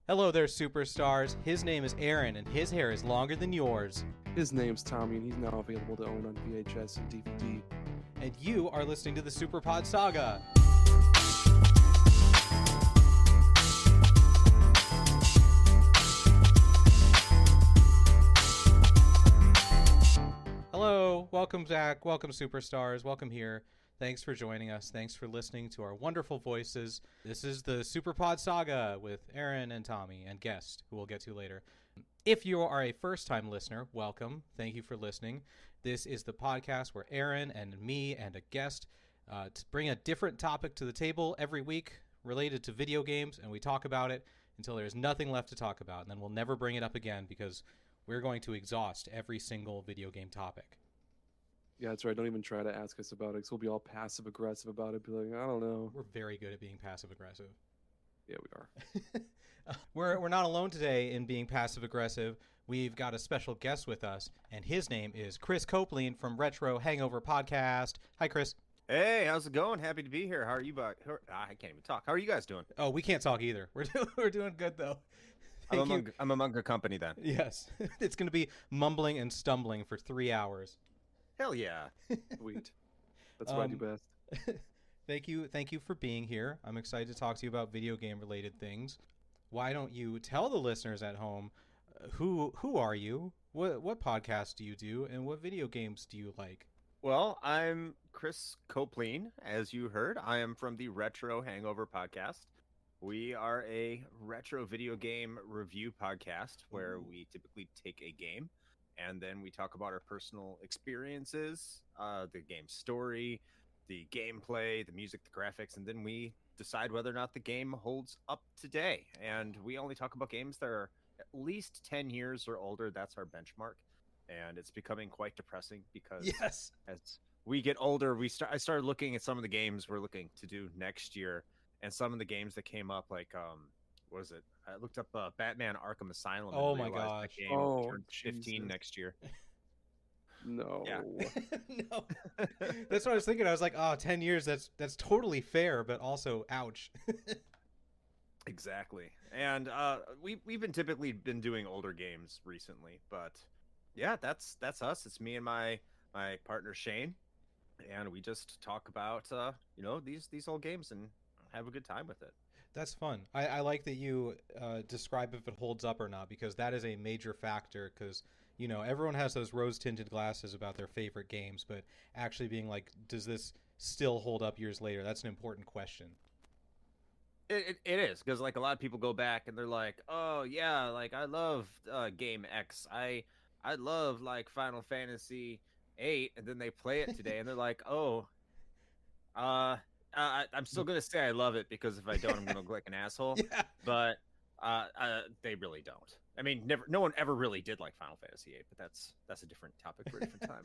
Hello there, superstars. His name is Aaron, and his hair is longer than yours. His name's Tommy, and he's now available to own on VHS and DVD. And you are listening to the Superpod Saga. Hello, welcome back, welcome superstars, welcome here. Thanks for joining us. Thanks for listening to our wonderful voices. This is the Superpod Saga with Aaron and Tommy and guest, who we'll get to later. If you are a first-time listener, welcome. Thank you for listening. This is the podcast where Aaron and me and a guest bring a different topic to the table every week related to video games, and we talk about it until there's nothing left to talk about, and then we'll never bring it up again because we're going to exhaust every single video game topic. Yeah, that's right. Don't even try to ask us about it, because we'll be all passive-aggressive about it. Be like, I don't know. We're very good at being passive-aggressive. Yeah, we are. We're not alone today in being passive-aggressive. We've got a special guest with us, and his name is Chris Copeland from Retro Hangover Podcast. Hi, Chris. Hey, how's it going? Happy to be here. How are you? I can't even talk. How are you guys doing? Oh, we can't talk either. We're doing good, though. I'm among a company then. Yes. It's going to be mumbling and stumbling for 3 hours. Hell yeah. Sweet. That's what I do best. Thank you for being here. I'm excited to talk to you about video game related things. Why don't you tell the listeners at home who are you? What podcast do you do, and what video games do you like? Well, I'm Chris Copeland, as you heard. I am from the Retro Hangover Podcast. We are a retro video game review podcast where we typically take a game and then we talk about our personal experiences, the game story, the gameplay, the music, the graphics, and then we decide whether or not the game holds up today. And we only talk about games that are at least 10 years or older. That's our benchmark. And it's becoming quite depressing because yes, as we get older, I started looking at some of the games we're looking to do next year, and some of the games that came up, like what was it? I looked up Batman Arkham Asylum. Oh and my realized gosh! that game turned 15 Jesus. next year. No. Yeah. No, that's what I was thinking. I was like, 10 years. That's totally fair, but also, ouch. Exactly. And we've been doing older games recently, but yeah, that's us. It's me and my partner Shane, and we just talk about these old games and have a good time with it. That's fun. I like that you describe if it holds up or not, because that is a major factor, because everyone has those rose-tinted glasses about their favorite games, but actually being like, does this still hold up years later? That's an important question. It is, because like a lot of people go back and they're like, oh yeah, like I love game X, I love like Final Fantasy 8, and then they play it today and they're like, oh, I'm still gonna say I love it, because if I don't, I'm gonna look like an asshole. Yeah. But they really don't. I mean, no one ever really did like Final Fantasy 8, but that's a different topic for a different time.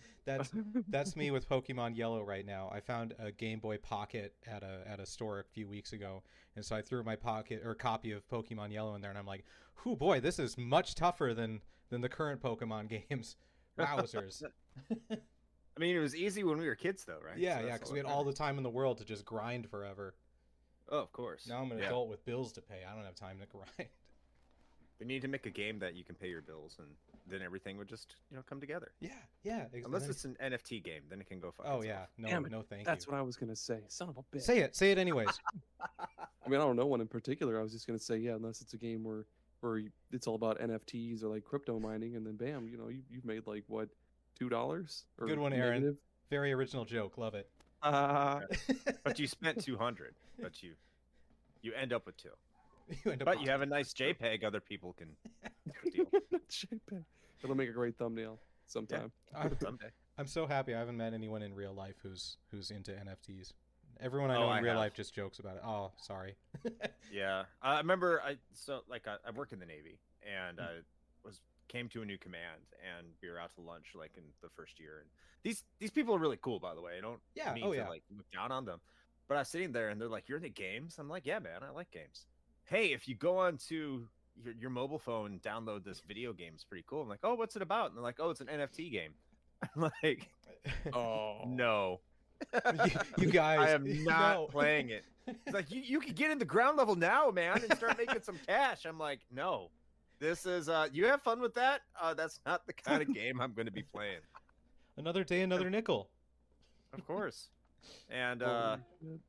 That's me with Pokemon Yellow right now. I found a Game Boy Pocket at a store a few weeks ago, and so I threw my copy of Pokemon Yellow in there, and I'm like, "Whoo, boy, this is much tougher than the current Pokemon games." Wowzers! I mean, it was easy when we were kids, though, right? Yeah, So yeah, that's because all we had that all the matters. time in the world to just grind forever. Oh, of course. Now I'm an Yeah. adult with bills to pay. I don't have time to grind. They need to make a game that you can pay your bills, and then everything would just come together. Yeah. Unless it's an NFT game, then it can go fuck Oh itself. yeah, no, Damn it. no, thank That's you. what I was going to say. Son of a bitch. Say it anyways. I mean, I don't know one in particular. I was just going to say, yeah, unless it's a game where it's all about NFTs or like crypto mining, and then bam, you've made like, what, $2? Or Good one, Aaron. negative? Very original joke. Love it. But you spent 200, but you end up with 2. You end up But you have a nice JPEG other people can deal. JPEG. It'll make a great thumbnail sometime. Someday. I'm so happy I haven't met anyone in real life who's into NFTs. Everyone I know Oh, in I real have. life just jokes about it. Oh, sorry. Yeah, I remember. I worked in the Navy, and I came to a new command, and we were out to lunch like in the first year. And these people are really cool, by the way. I don't Yeah, mean oh, to yeah. like look down on them, but I was sitting there, and they're like, "You're into games?" I'm like, "Yeah, man, I like games." Hey, if you go on to your mobile phone and download this video game, it's pretty cool. I'm like, "Oh, what's it about?" And they're like, "Oh, it's an NFT game." I'm like, Oh. no, You guys, I am not no. playing it. It's like you could get in the ground level now, man, and start making some cash. I'm like, no, this is you have fun with that. That's not the kind of game I'm going to be playing. Another day, another nickel. Of course. And Holy shit.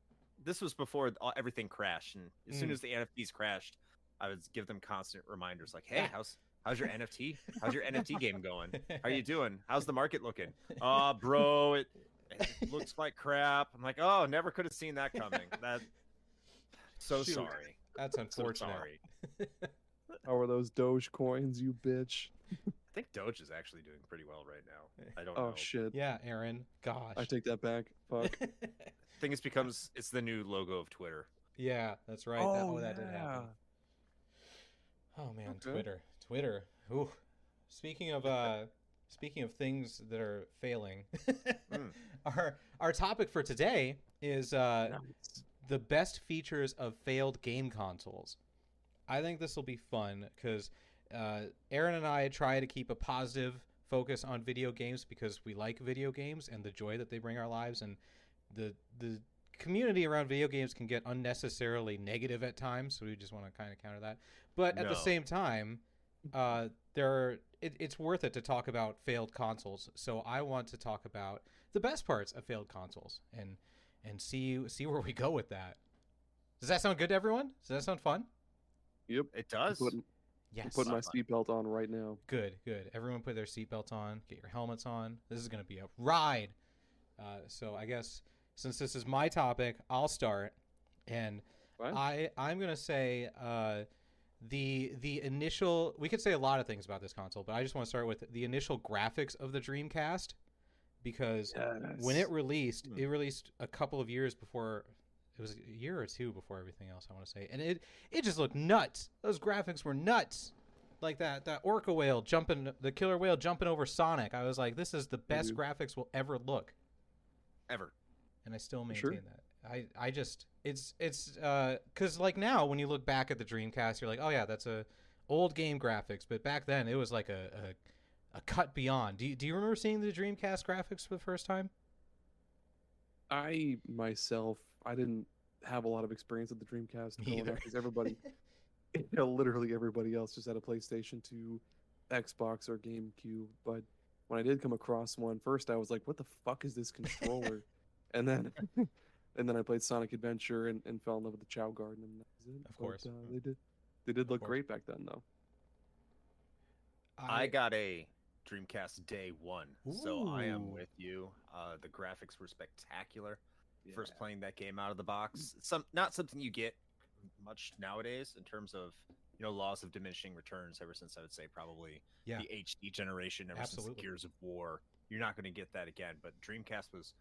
this was before everything crashed, and as soon Mm. as the NFTs crashed, I would give them constant reminders like, "Hey, how's your NFT? How's your NFT game going? How you doing? How's the market looking? Bro, it looks like crap." I'm like, "Oh, never could have seen that coming." That so Shoot. sorry. That's So unfortunate. sorry. How are those Doge coins, you bitch? I think Doge is actually doing pretty well right now. I don't Oh know. shit. Yeah, Aaron. Gosh. I take that back. Fuck. I think it's the new logo of Twitter. Yeah, that's right. That did happen. Oh man, Okay. Twitter. Ooh. Speaking of things that are failing, Mm. our topic for today is Nice. the best features of failed game consoles. I think this will be fun because Aaron and I try to keep a positive focus on video games because we like video games and the joy that they bring our lives, and the community around video games can get unnecessarily negative at times, so we just want to kind of counter that. But at the No. same time, it's worth it to talk about failed consoles. So I want to talk about the best parts of failed consoles and see where we go with that. Does that sound good to everyone? Does that sound fun? Yep. It does. Putting, Yes. putting my Not fun. seatbelt on right now. Good. Everyone put their seatbelts on. Get your helmets on. This is going to be a ride. So I guess since this is my topic, I'll start. And Fine. I'm going to say the initial... We could say a lot of things about this console, but I just want to start with the initial graphics of the Dreamcast. Because when it released, Hmm. it released a couple of years before... It was a year or two before everything else, I want to say. And it just looked nuts. Those graphics were nuts. Like that orca whale jumping, the killer whale jumping over Sonic. I was like, this is the best Mhm. graphics will ever look. Ever. And I still maintain Sure. that. I just, it's because like now when you look back at the Dreamcast, you're like, oh yeah, that's a old game graphics. But back then it was like a cut beyond. Do you remember seeing the Dreamcast graphics for the first time? I myself, I didn't have a lot of experience with the Dreamcast Me growing either. up because everybody, literally everybody else just had a PlayStation 2, Xbox, or GameCube. But when I did come across one, first I was like, "What the fuck is this controller?" and then, I played Sonic Adventure and fell in love with the Chow Garden. And that was it. Of course. They did look course. great back then, though. I got a Dreamcast day one, so I am Ooh. with you. The graphics were spectacular. First Yeah. playing that game out of the box, not something you get much nowadays in terms of laws of diminishing returns. Ever since I would say probably Yeah. the HD generation, ever Absolutely. since Gears of War, you're not going to get that again. But Dreamcast was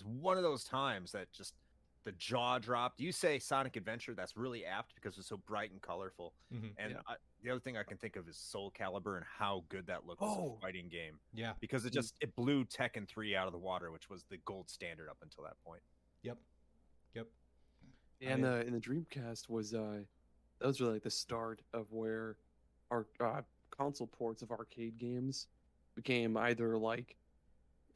one of those times that just the jaw dropped. You say Sonic Adventure, that's really apt because it's so bright and colorful. Mhm. And Yeah. the other thing I can think of is Soul Calibur and how good that looked as Oh. a fighting game Yeah. because it blew Tekken 3 out of the water, which was the gold standard up until that point. Yep. And in the Dreamcast was those were like the start of where our console ports of arcade games became either like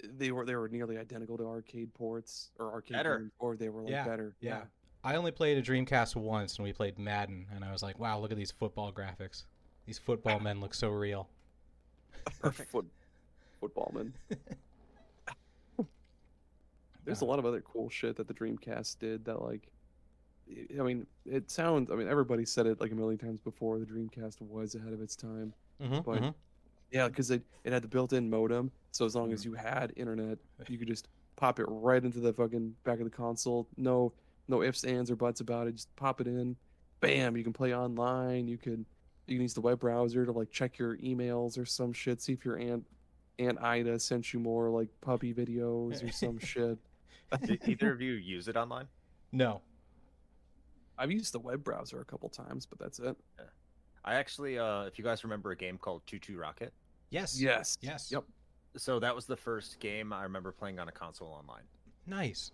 they were nearly identical to arcade ports or arcade Better. games, or they were like Yeah, better. yeah. I only played a Dreamcast once, and we played Madden, and I was like, wow, look at these football graphics. These football men look so real. Perfect. Football man. There's a lot of other cool shit that the Dreamcast did that like I mean, everybody said it like a million times before. The Dreamcast was ahead of its time. Mm-hmm, But yeah, because it had the built-in modem, so as long as you had internet, you could just pop it right into the fucking back of the console. No ifs, ands, or buts about it. Just pop it in, bam. You can play online. You can use the web browser to like check your emails or some shit. See if your aunt Ida sent you more like puppy videos or some shit. Did either of you use it online? No. I've used the web browser a couple times, but that's it. I actually, if you guys remember a game called Choo Rocket, Yes. Yes. Yes. Yep. so that was the first game I remember playing on a console online. Nice.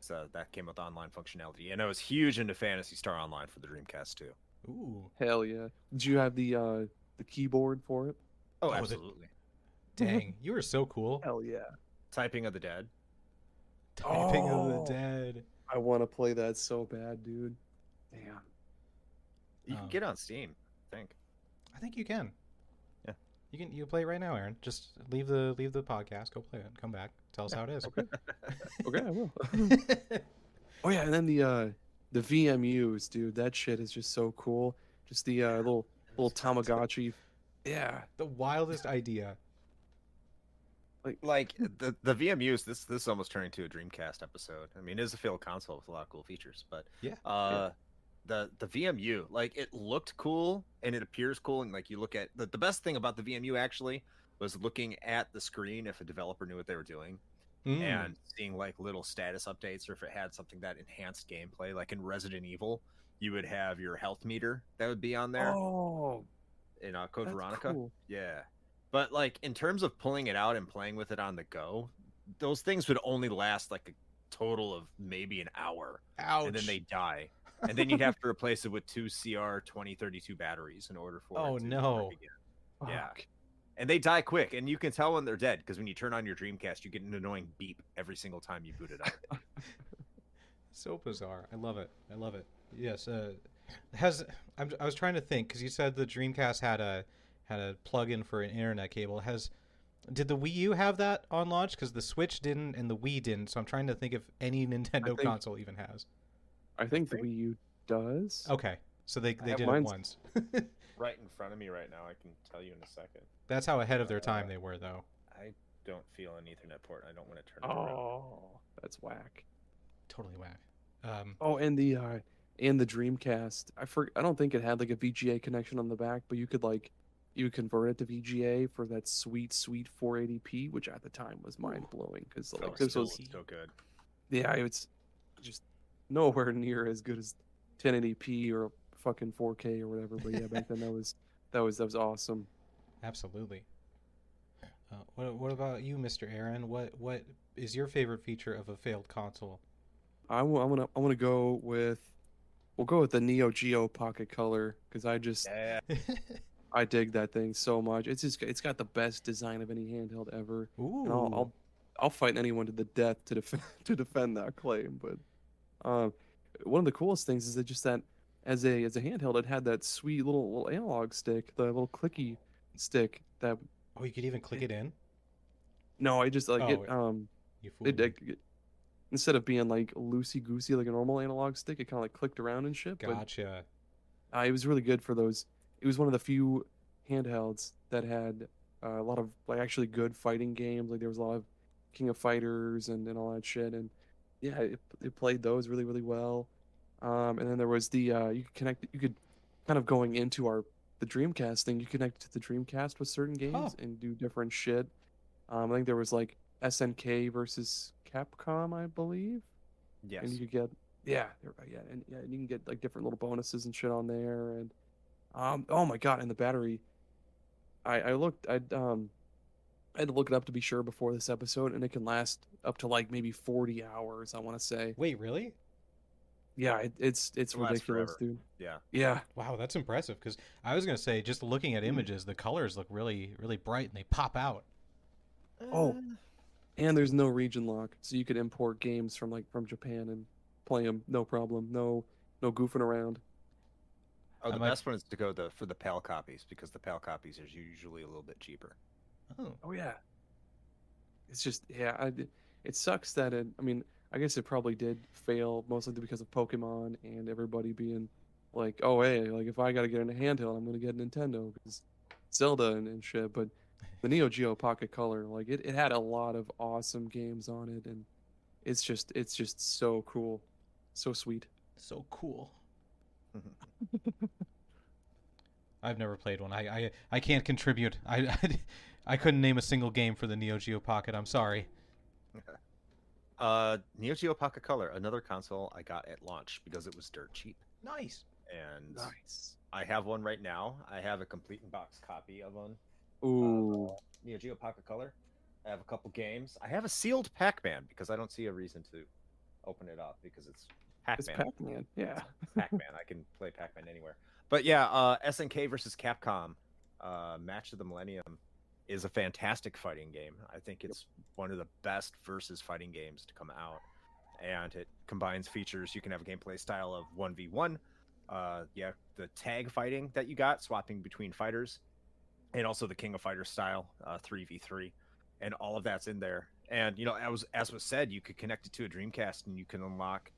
So that came with online functionality, and I was huge into Phantasy Star Online for the Dreamcast too. Ooh. Hell yeah. Did you have the keyboard for it? Oh, the- absolutely. Dang. You were so cool. Hell yeah. Typing of the Dead. Typing of the Oh. Dead. I want to play that so bad, dude. Damn. You can Um, get on Steam, I think. I think you can. Yeah. You play it right now, Aaron. Just leave the podcast, go play it, come back, tell us how it is. Okay. Okay, I will. Oh yeah, and then the VMUs, dude. That shit is just so cool. Just the little Tamagotchi. Yeah. The wildest idea. Like the VMUs, this is almost turning into a Dreamcast episode. I mean, it is a failed console with a lot of cool features, but Yeah. the VMU, like, it looked cool and it appears cool, and like you look at the best thing about the VMU actually was looking at the screen if a developer knew what they were doing and seeing like little status updates, or if it had something that enhanced gameplay. Like in Resident Evil, you would have your health meter that would be on there Oh, in Code that's Veronica. cool. Yeah. But like in terms of pulling it out and playing with it on the go, those things would only last like a total of maybe an hour, Ouch. and then they die. And then you'd have to replace it with 2 CR2032 batteries in order for Oh, it to no. work again. Yeah. Fuck. And they die quick, and you can tell when they're dead because when you turn on your Dreamcast, you get an annoying beep every single time you boot it up. So bizarre. I love it. I love it. Yes. I was trying to think because you said the Dreamcast had a plug-in for an internet cable. Did the Wii U have that on launch? Because the Switch didn't and the Wii didn't. So I'm trying to think if any Nintendo think- console even has. I think the Wii U does. Okay, so they have did it mine's- once. Right in front of me right now, I can tell you in a second. That's how ahead of their time they were, though. I don't feel an Ethernet port. I don't want to turn it around. Oh, that's whack. Totally whack. Oh, and the Dreamcast. I don't think it had like a VGA connection on the back, but you could convert it to VGA for that sweet 480p, which at the time was mind blowing because Oh, like this still, was still good. yeah, it's just nowhere near as good as 1080p or fucking 4K or whatever. But yeah, back then that was awesome. Absolutely. What about you, Mr. Aaron? What is your favorite feature of a failed console? I'm gonna go with we'll go with the Neo Geo Pocket Color because Yeah. I dig that thing so much. It's got the best design of any handheld ever. Ooh. And I'll fight anyone to the death to defend that claim. But one of the coolest things is that just that as a handheld, it had that sweet little analog stick, the little clicky stick. That Oh, you could even click it in. no, I just like Oh, it. You fooled me. Instead of being like loosey goosey like a normal analog stick, it kind of like clicked around and shit. Gotcha. But it was really good for those. It was one of the few handhelds that had a lot of like actually good fighting games. Like there was a lot of King of Fighters and all that shit. And yeah, it played those really really well. And then there was the you could kind of going into the Dreamcast thing. You connect to the Dreamcast with certain games and do different shit. I think there was like SNK versus Capcom, I believe. Yes. And you could get and you can get like different little bonuses and shit on there. And oh my god, and the battery. I had to look it up to be sure before this episode, and it can last up to like maybe 40 hours. I want to say. Wait, really? Yeah, it's lasts ridiculous, forever. dude. Yeah. Yeah. Wow, that's impressive. Because I was gonna say, just looking at images, the colors look really, really bright and they pop out. Oh, and there's no region lock, so you could import games from Japan and play them no problem. No goofing around. Oh, the I might- best one is to go for the PAL copies, because the PAL copies are usually a little bit cheaper. Oh, Oh yeah. It's just it sucks that I mean, I guess it probably did fail mostly because of Pokemon and everybody being like, oh hey, like if I gotta get in a handheld, I'm gonna get a Nintendo because Zelda and shit. But the Neo Geo Pocket Color, like it had a lot of awesome games on it, and it's just so cool, so sweet. so cool. I've never played one. I can't contribute. I couldn't name a single game for the Neo Geo Pocket. I'm sorry. Neo Geo Pocket Color, another console I got at launch because it was dirt cheap, Nice. and Nice. I have one right now. I have a complete in box copy of one. Ooh. Neo Geo Pocket Color. I have a couple games. I have a sealed Pac-Man because I don't see a reason to open it up because it's It's Pac-Man. Pac-Man. Yeah. Pac-Man. I can play Pac-Man anywhere. But yeah, SNK versus Capcom, Match of the Millennium. is a fantastic fighting game. I think it's one of the best versus fighting games to come out, and it combines features. You can have a gameplay style of 1v1, the tag fighting that you got, swapping between fighters, and also the King of Fighters style, 3v3, and all of that's in there. And as was said, you could connect it to a Dreamcast, and you can unlock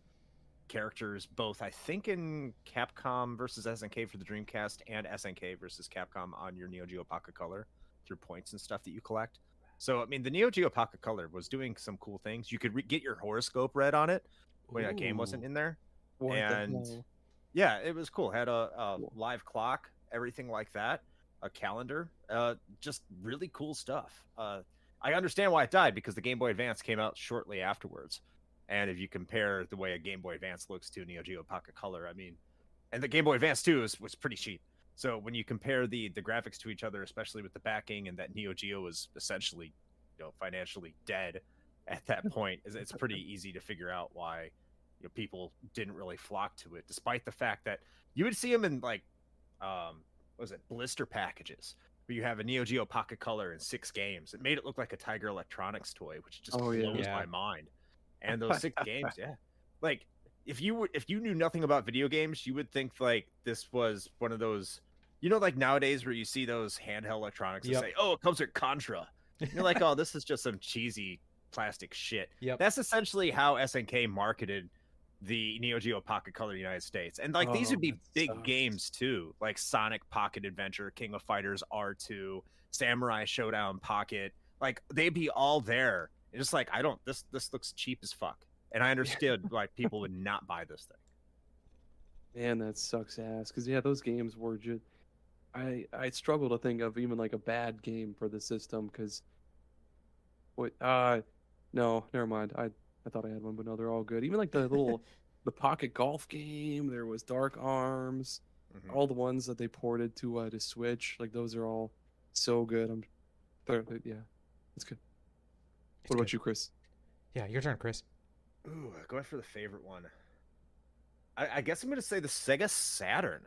characters both, I think, in Capcom versus SNK for the Dreamcast and SNK versus Capcom on your Neo Geo Pocket Color through points and stuff that you collect. So, I mean, the Neo Geo Pocket Color was doing some cool things. You could get your horoscope read on it when a game wasn't in there. What the And hell? yeah, it was cool. Had a Cool. live clock, everything like that, a calendar, just really cool stuff. I understand why it died, because the Game Boy Advance came out shortly afterwards. And if you compare the way a Game Boy Advance looks to a Neo Geo Pocket Color, I mean, and the Game Boy Advance too was pretty cheap. So when you compare the graphics to each other, especially with the backing, and that Neo Geo was essentially, financially dead at that point, it's pretty easy to figure out why people didn't really flock to it, despite the fact that you would see them in like, what was it, blister packages, where you have a Neo Geo Pocket Color and 6 games. It made it look like a Tiger Electronics toy, which just blows Yeah. my mind. And those 6 games, yeah, like if you knew nothing about video games, you would think like this was one of those, like nowadays where you see those handheld electronics and say, "Oh, it comes with Contra." You're like, "Oh, this is just some cheesy plastic shit." Yep. That's essentially how SNK marketed the Neo Geo Pocket Color in the United States. And like these would be big games too, like Sonic Pocket Adventure, King of Fighters R2, Samurai Showdown Pocket. Like they'd be all there. It's just like, this looks cheap as fuck. And I understood like people would not buy this thing. Man, that sucks ass. Because yeah, those games were just. I struggle to think of even like a bad game for the system. Because what? No, never mind. I thought I had one, but no, they're all good. Even like the little the Pocket Golf game. There was Dark Arms. Mhm. All the ones that they ported to Switch. Like those are all so good. Yeah, it's good. What about you, Chris? Yeah, your turn, Chris. Ooh, going for the favorite one. I guess I'm going to say the Sega Saturn.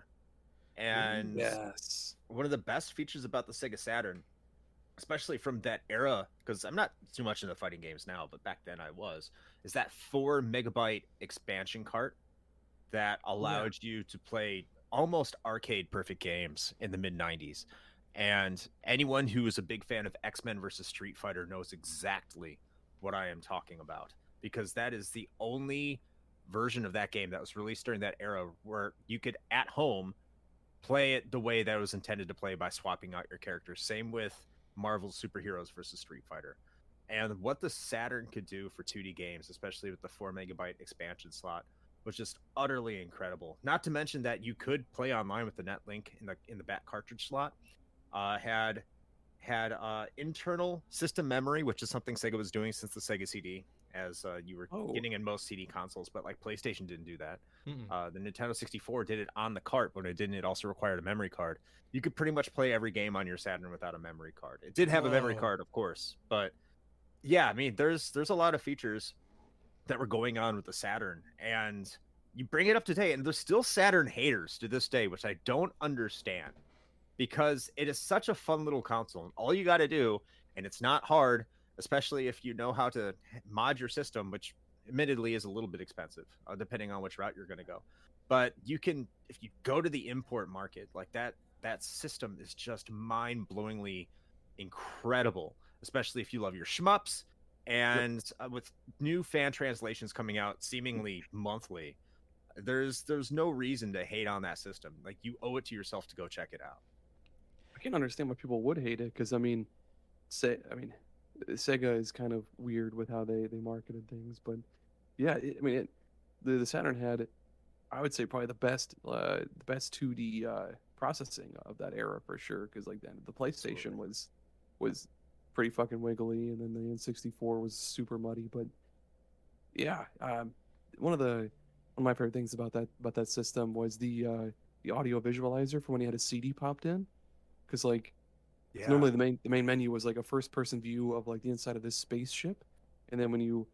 And Yes. one of the best features about the Sega Saturn, especially from that era, because I'm not too much into fighting games now, but back then I was, is that 4 megabyte expansion cart that allowed you to play almost arcade perfect games in the mid 90s. And anyone who is a big fan of X-Men versus Street Fighter knows exactly what I am talking about, because that is the only version of that game that was released during that era where you could at home play it the way that it was intended to play by swapping out your characters. Same with Marvel's Superheroes versus Street Fighter. And what the Saturn could do for 2D games, especially with the 4 megabyte expansion slot, was just utterly incredible. Not to mention that you could play online with the NetLink in the back cartridge slot. Had internal system memory, which is something Sega was doing since the Sega CD, as you were getting in most CD consoles, but like PlayStation didn't do that. The Nintendo 64 did it on the cart, but it also required a memory card. You could pretty much play every game on your Saturn without a memory card. It did have a memory card, of course, but yeah, I mean, there's a lot of features that were going on with the Saturn, and you bring it up to date, and there's still Saturn haters to this day, which I don't understand, because it is such a fun little console. And all you got to do, and it's not hard, especially if you know how to mod your system, which admittedly is a little bit expensive, depending on which route you're going to go. But you can, if you go to the import market, like that system is just mind-blowingly incredible, especially if you love your shmups. And with new fan translations coming out seemingly monthly, there's no reason to hate on that system. Like, you owe it to yourself to go check it out. I can't understand why people would hate it, because Sega is kind of weird with how they marketed things, but yeah, the Saturn had, I would say, probably the best 2D processing of that era for sure, because like the PlayStation was pretty fucking wiggly, and then the N64 was super muddy. But yeah, one of my favorite things about that system was the audio visualizer for when you had a CD popped in, because like normally the main menu was like a first person view of like the inside of this spaceship, and then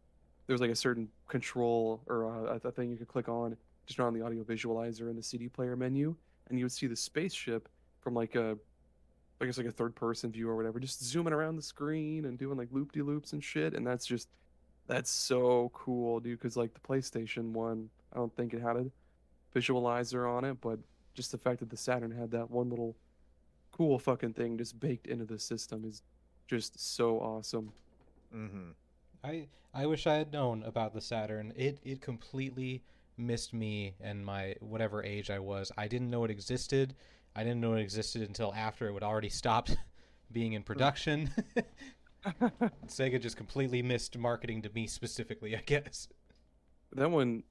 there's like a certain control or a thing you could click on just on the audio visualizer in the CD player menu, and you would see the spaceship from like a I guess like a third person view or whatever, just zooming around the screen and doing like loop de loops and shit. And that's so cool, dude. Because like the PlayStation one, I don't think it had a visualizer on it, but just the fact that the Saturn had that one little cool fucking thing just baked into the system is just so awesome. Mm-hmm. I wish I had known about the Saturn. It completely missed me and my whatever age I was. I didn't know it existed. I didn't know it existed until after it would already stopped being in production. Sega just completely missed marketing to me specifically, I guess. That one,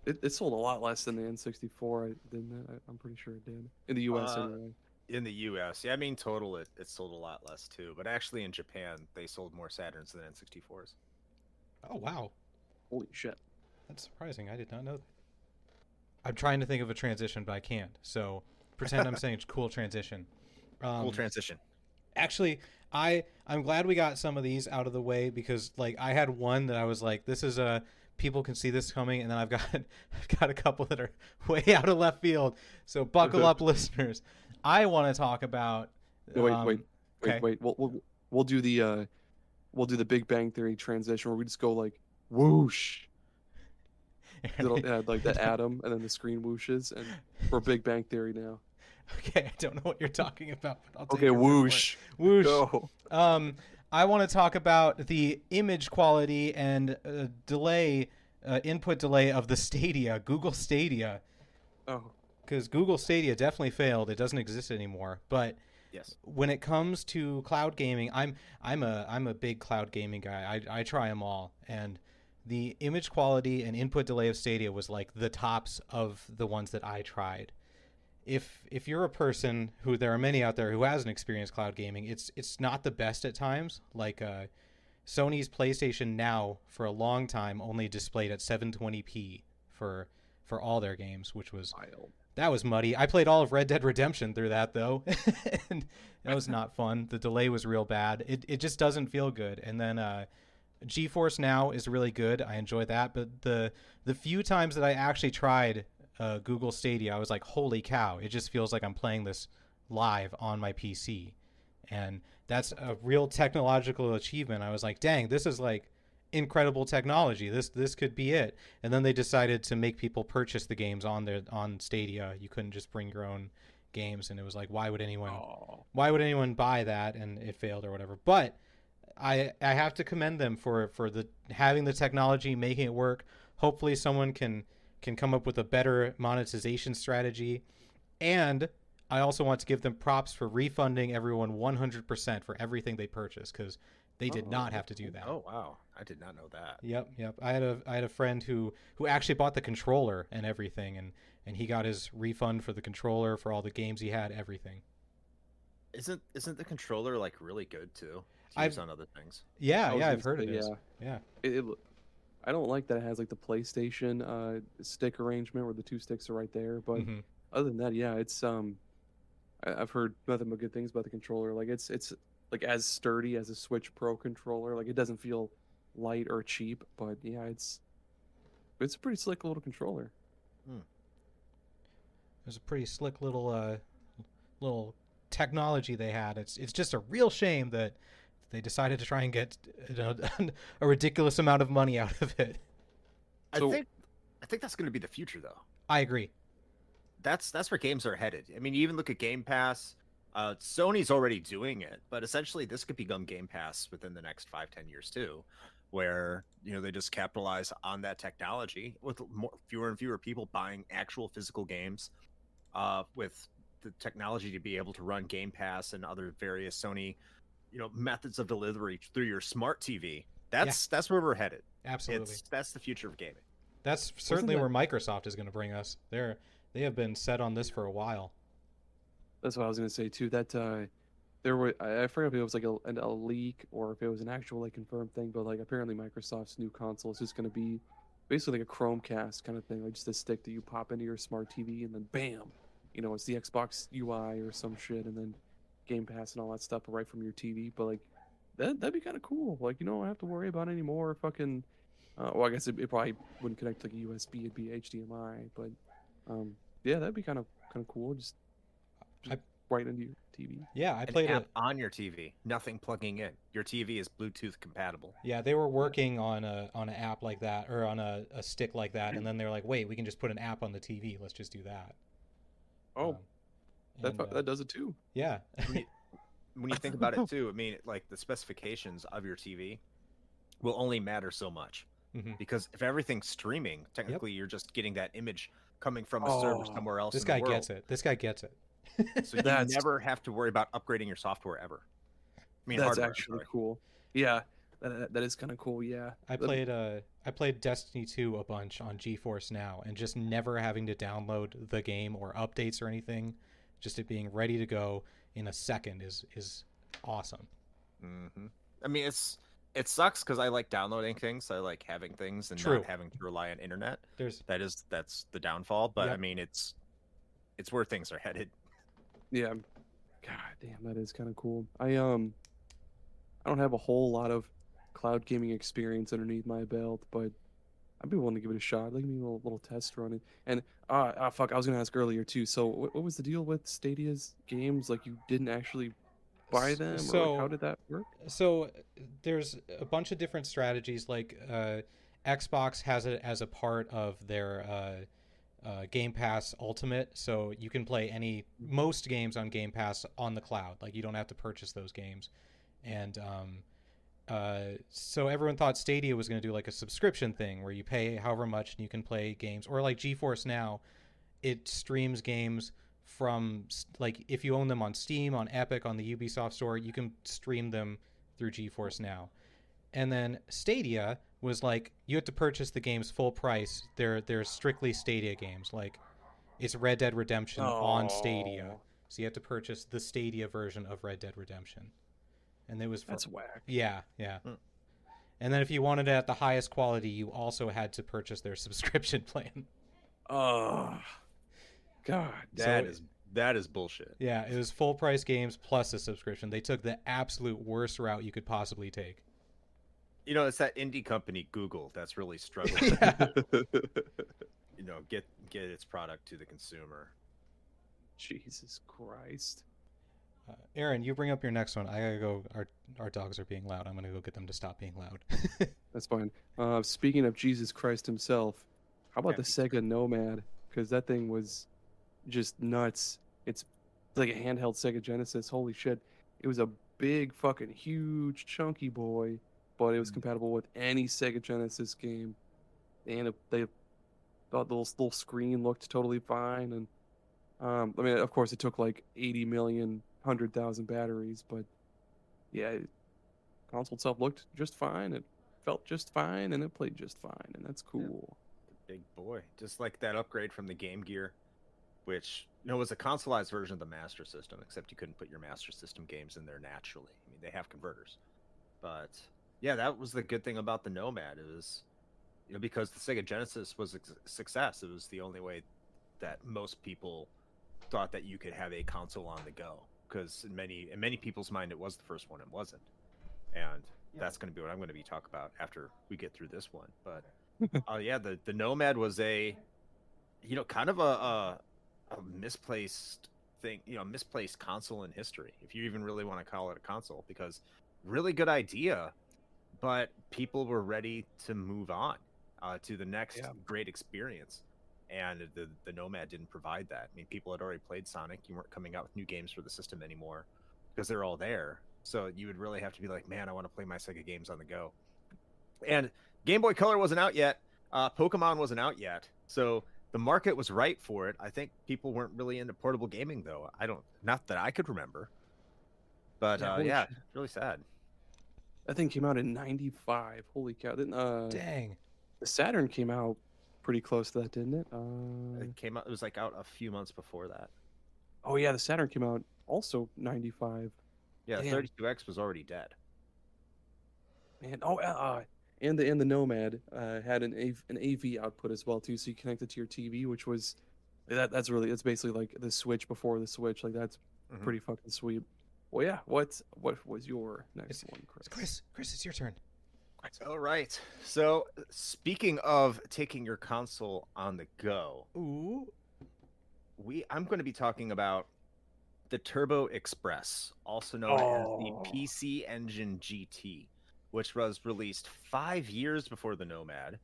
it sold a lot less than the N64, didn't it? I'm pretty sure it did. In the US, anyway. In the U.S., yeah, I mean, total it sold a lot less too. But actually, in Japan, they sold more Saturns than N64s. Oh wow, Holy shit. that's surprising. I did not know that. I'm trying to think of a transition, but I can't. So pretend I'm saying cool transition. Cool transition. Actually, I'm glad we got some of these out of the way because like I had one that I was like, this is a people can see this coming, and then I've got a couple that are way out of left field. So buckle up, listeners. I want to talk about. Wait. okay. We'll do the Big Bang Theory transition where we just go like whoosh. Like the atom and then the screen whooshes, and we're Big Bang Theory now. Okay, I don't know what you're talking about, but I'll take Okay, your word for it. whoosh. Whoosh. Go. I want to talk about the image quality and input delay of the Stadia, Google Stadia, Oh, because Google Stadia definitely failed. It doesn't exist anymore. But Yes. when it comes to cloud gaming, I'm a big cloud gaming guy. I try them all, and the image quality and input delay of Stadia was like the tops of the ones that I tried. If you're a person who there are many out there who hasn't experienced cloud gaming, it's not the best at times. Like Sony's PlayStation Now for a long time only displayed at 720p for all their games, which was wild. that was muddy. I played all of Red Dead Redemption through that though, and that was not fun. The delay was real bad. It just doesn't feel good. And then GeForce Now is really good. I enjoy that, but the few times that I actually tried Google Stadia, I was like, holy cow! It just feels like I'm playing this live on my PC, and that's a real technological achievement. I was like, dang, this is like incredible technology. This could be it. And then they decided to make people purchase the games on Stadia. You couldn't just bring your own games, and it was like, why would anyone buy that? And it failed or whatever. But I have to commend them for the having the technology, making it work. Hopefully someone can come up with a better monetization strategy. And I also want to give them props for refunding everyone 100% for everything they purchased, because they did not have to do that. Oh wow, I did not know that. Yep. I had a friend who actually bought the controller and everything, and he got his refund for the controller, for all the games he had, everything. Isn't the controller like really good too? To I've- use on other things. Yeah, I was I've gonna heard it say, is. Yeah. I don't like that it has like the PlayStation stick arrangement where the two sticks are right there. But Mhm. other than that, yeah, it's I've heard nothing but good things about the controller. Like it's like as sturdy as a Switch Pro controller. Like it doesn't feel light or cheap, but yeah, it's a pretty slick little controller. There's a pretty slick little technology they had. It's just a real shame that they decided to try and get a ridiculous amount of money out of it. So- I think that's going to be the future though. I agree. That's where games are headed. I mean, you even look at Game Pass. Sony's already doing it, but essentially this could become Game Pass within the next 5-10 years too, where they just capitalize on that technology with fewer and fewer people buying actual physical games, with the technology to be able to run Game Pass and other various Sony, methods of delivery through your smart TV. That's where we're headed. Absolutely. That's the future of gaming. That's certainly where Microsoft is going to bring us. They have been set on this for a while. That's what I was gonna say too. That there were I forget if it was like a leak or if it was an actual like confirmed thing, but like apparently Microsoft's new console is just gonna be basically like a Chromecast kind of thing, like just a stick that you pop into your smart TV and then bam, it's the Xbox UI or some shit, and then Game Pass and all that stuff right from your TV. But like that'd be kind of cool. Like you don't have to worry about any more fucking. Well, I guess it probably wouldn't connect to like a USB. It'd be HDMI, but yeah, that'd be kind of cool. Just right into your TV. Yeah, I An played app it. on your TV, nothing plugging in. Your TV is Bluetooth compatible. Yeah, they were working on an app like that, or on a stick like that, and then they're like, wait, we can just put an app on the TV. Let's just do that. Oh, Um, and, that does it too. yeah. When you think about it too, I mean, like the specifications of your TV will only matter so much. Mhm. Because if everything's streaming, technically you're just getting that image coming from a server Oh, somewhere else This in guy the world. gets it. This guy gets it. So you That's- never have to worry about upgrading your software ever. I mean, That's hardware, I'm actually sorry. cool. Yeah, that is kind of cool. Yeah, I played Destiny 2 a bunch on GeForce Now, and just never having to download the game or updates or anything, just it being ready to go in a second is awesome. Mhm. I mean, it sucks because I like downloading things. I like having things and True. not having to rely on internet. There's That's the downfall. But I Yep. mean, it's where things are headed. yeah. God damn, that is kind of cool. I don't have a whole lot of cloud gaming experience underneath my belt, but I'd be willing to give it a shot. Like maybe a little test run. And fuck, I was gonna ask earlier too. So what was the deal with Stadia's games? Like you didn't actually buy them, or So- like, how did that work? So there's a bunch of different strategies. Like Xbox has it as a part of their Game Pass Ultimate, so you can play most games on Game Pass on the cloud. Like you don't have to purchase those games. And so everyone thought Stadia was going to do like a subscription thing where you pay however much and you can play games, or like GeForce Now, it streams games from, like, if you own them on Steam, on Epic, on the Ubisoft store, you can stream them through GeForce Now. And then Stadia was like, you have to purchase the games full price. They're strictly Stadia games. Like, it's Red Dead Redemption on Stadia. Oh, So you have to purchase the Stadia version of Red Dead Redemption. And it was for, that's whack. yeah. Hmm. And then if you wanted it at the highest quality, you also had to purchase their subscription plan. Oh, God. That is bullshit. Yeah, it was full price games plus a subscription. They took the absolute worst route you could possibly take. You know, it's that indie company Google that's really struggling. Yeah. You know, get its product to the consumer. Jesus Christ. Aaron, you bring up your next one. I gotta go. Our dogs are being loud. I'm gonna go get them to stop being loud. That's fine. Speaking of Jesus Christ himself, how about Yeah, the Sega Nomad? Because that thing was just nuts. It's like a handheld Sega Genesis. Holy shit. It was a big, fucking huge, chunky boy, but it was compatible with any Sega Genesis game. And they thought the little screen looked totally fine. And I mean, of course, it took like 80 million, 100,000 batteries, but yeah, console itself looked just fine. It felt just fine, and it played just fine, and that's cool. Big boy. Just like that upgrade from the Game Gear, which, you know, was a consoleized version of the Master System, except you couldn't put your Master System games in there naturally. I mean, they have converters. But yeah, that was the good thing about the Nomad. It was, you know, because the Sega Genesis was a success, it was the only way that most people thought that you could have a console on the go. Because in many people's mind, it was the first one. It wasn't. And that's going to be what I'm going to be talking about after we get through this one. But yeah, the Nomad was a, you know, kind of a misplaced thing, you know, misplaced console in history, if you even really want to call it a console, because really good idea, but people were ready to move on to the next great experience. And the Nomad didn't provide that. I mean, people had already played Sonic. You weren't coming out with new games for the system anymore because they're all there. So you would really have to be like, man, I want to play my Sega games on the go. And Game Boy Color wasn't out yet. Pokemon wasn't out yet. So the market was right for it. I think people weren't really into portable gaming, though. Not that I could remember. But Yeah, holy really sad. That thing came out in '95. Holy cow! Dang. The Saturn came out pretty close to that, didn't it? It came out. It was like out a few months before that. Oh yeah, the Saturn came out also '95. Yeah, Damn. 32X was already dead. Man, and the Nomad had an AV output as well too, so you connect it to your TV, which was that's basically like the Switch before the Switch. Like that's Mhm. pretty fucking sweet. Well, yeah. What was your next one, Chris? Chris, it's your turn. All right. So, speaking of taking your console on the go, Ooh. I'm going to be talking about the Turbo Express, also known as the Oh. PC Engine GT, which was released 5 years before the Nomad,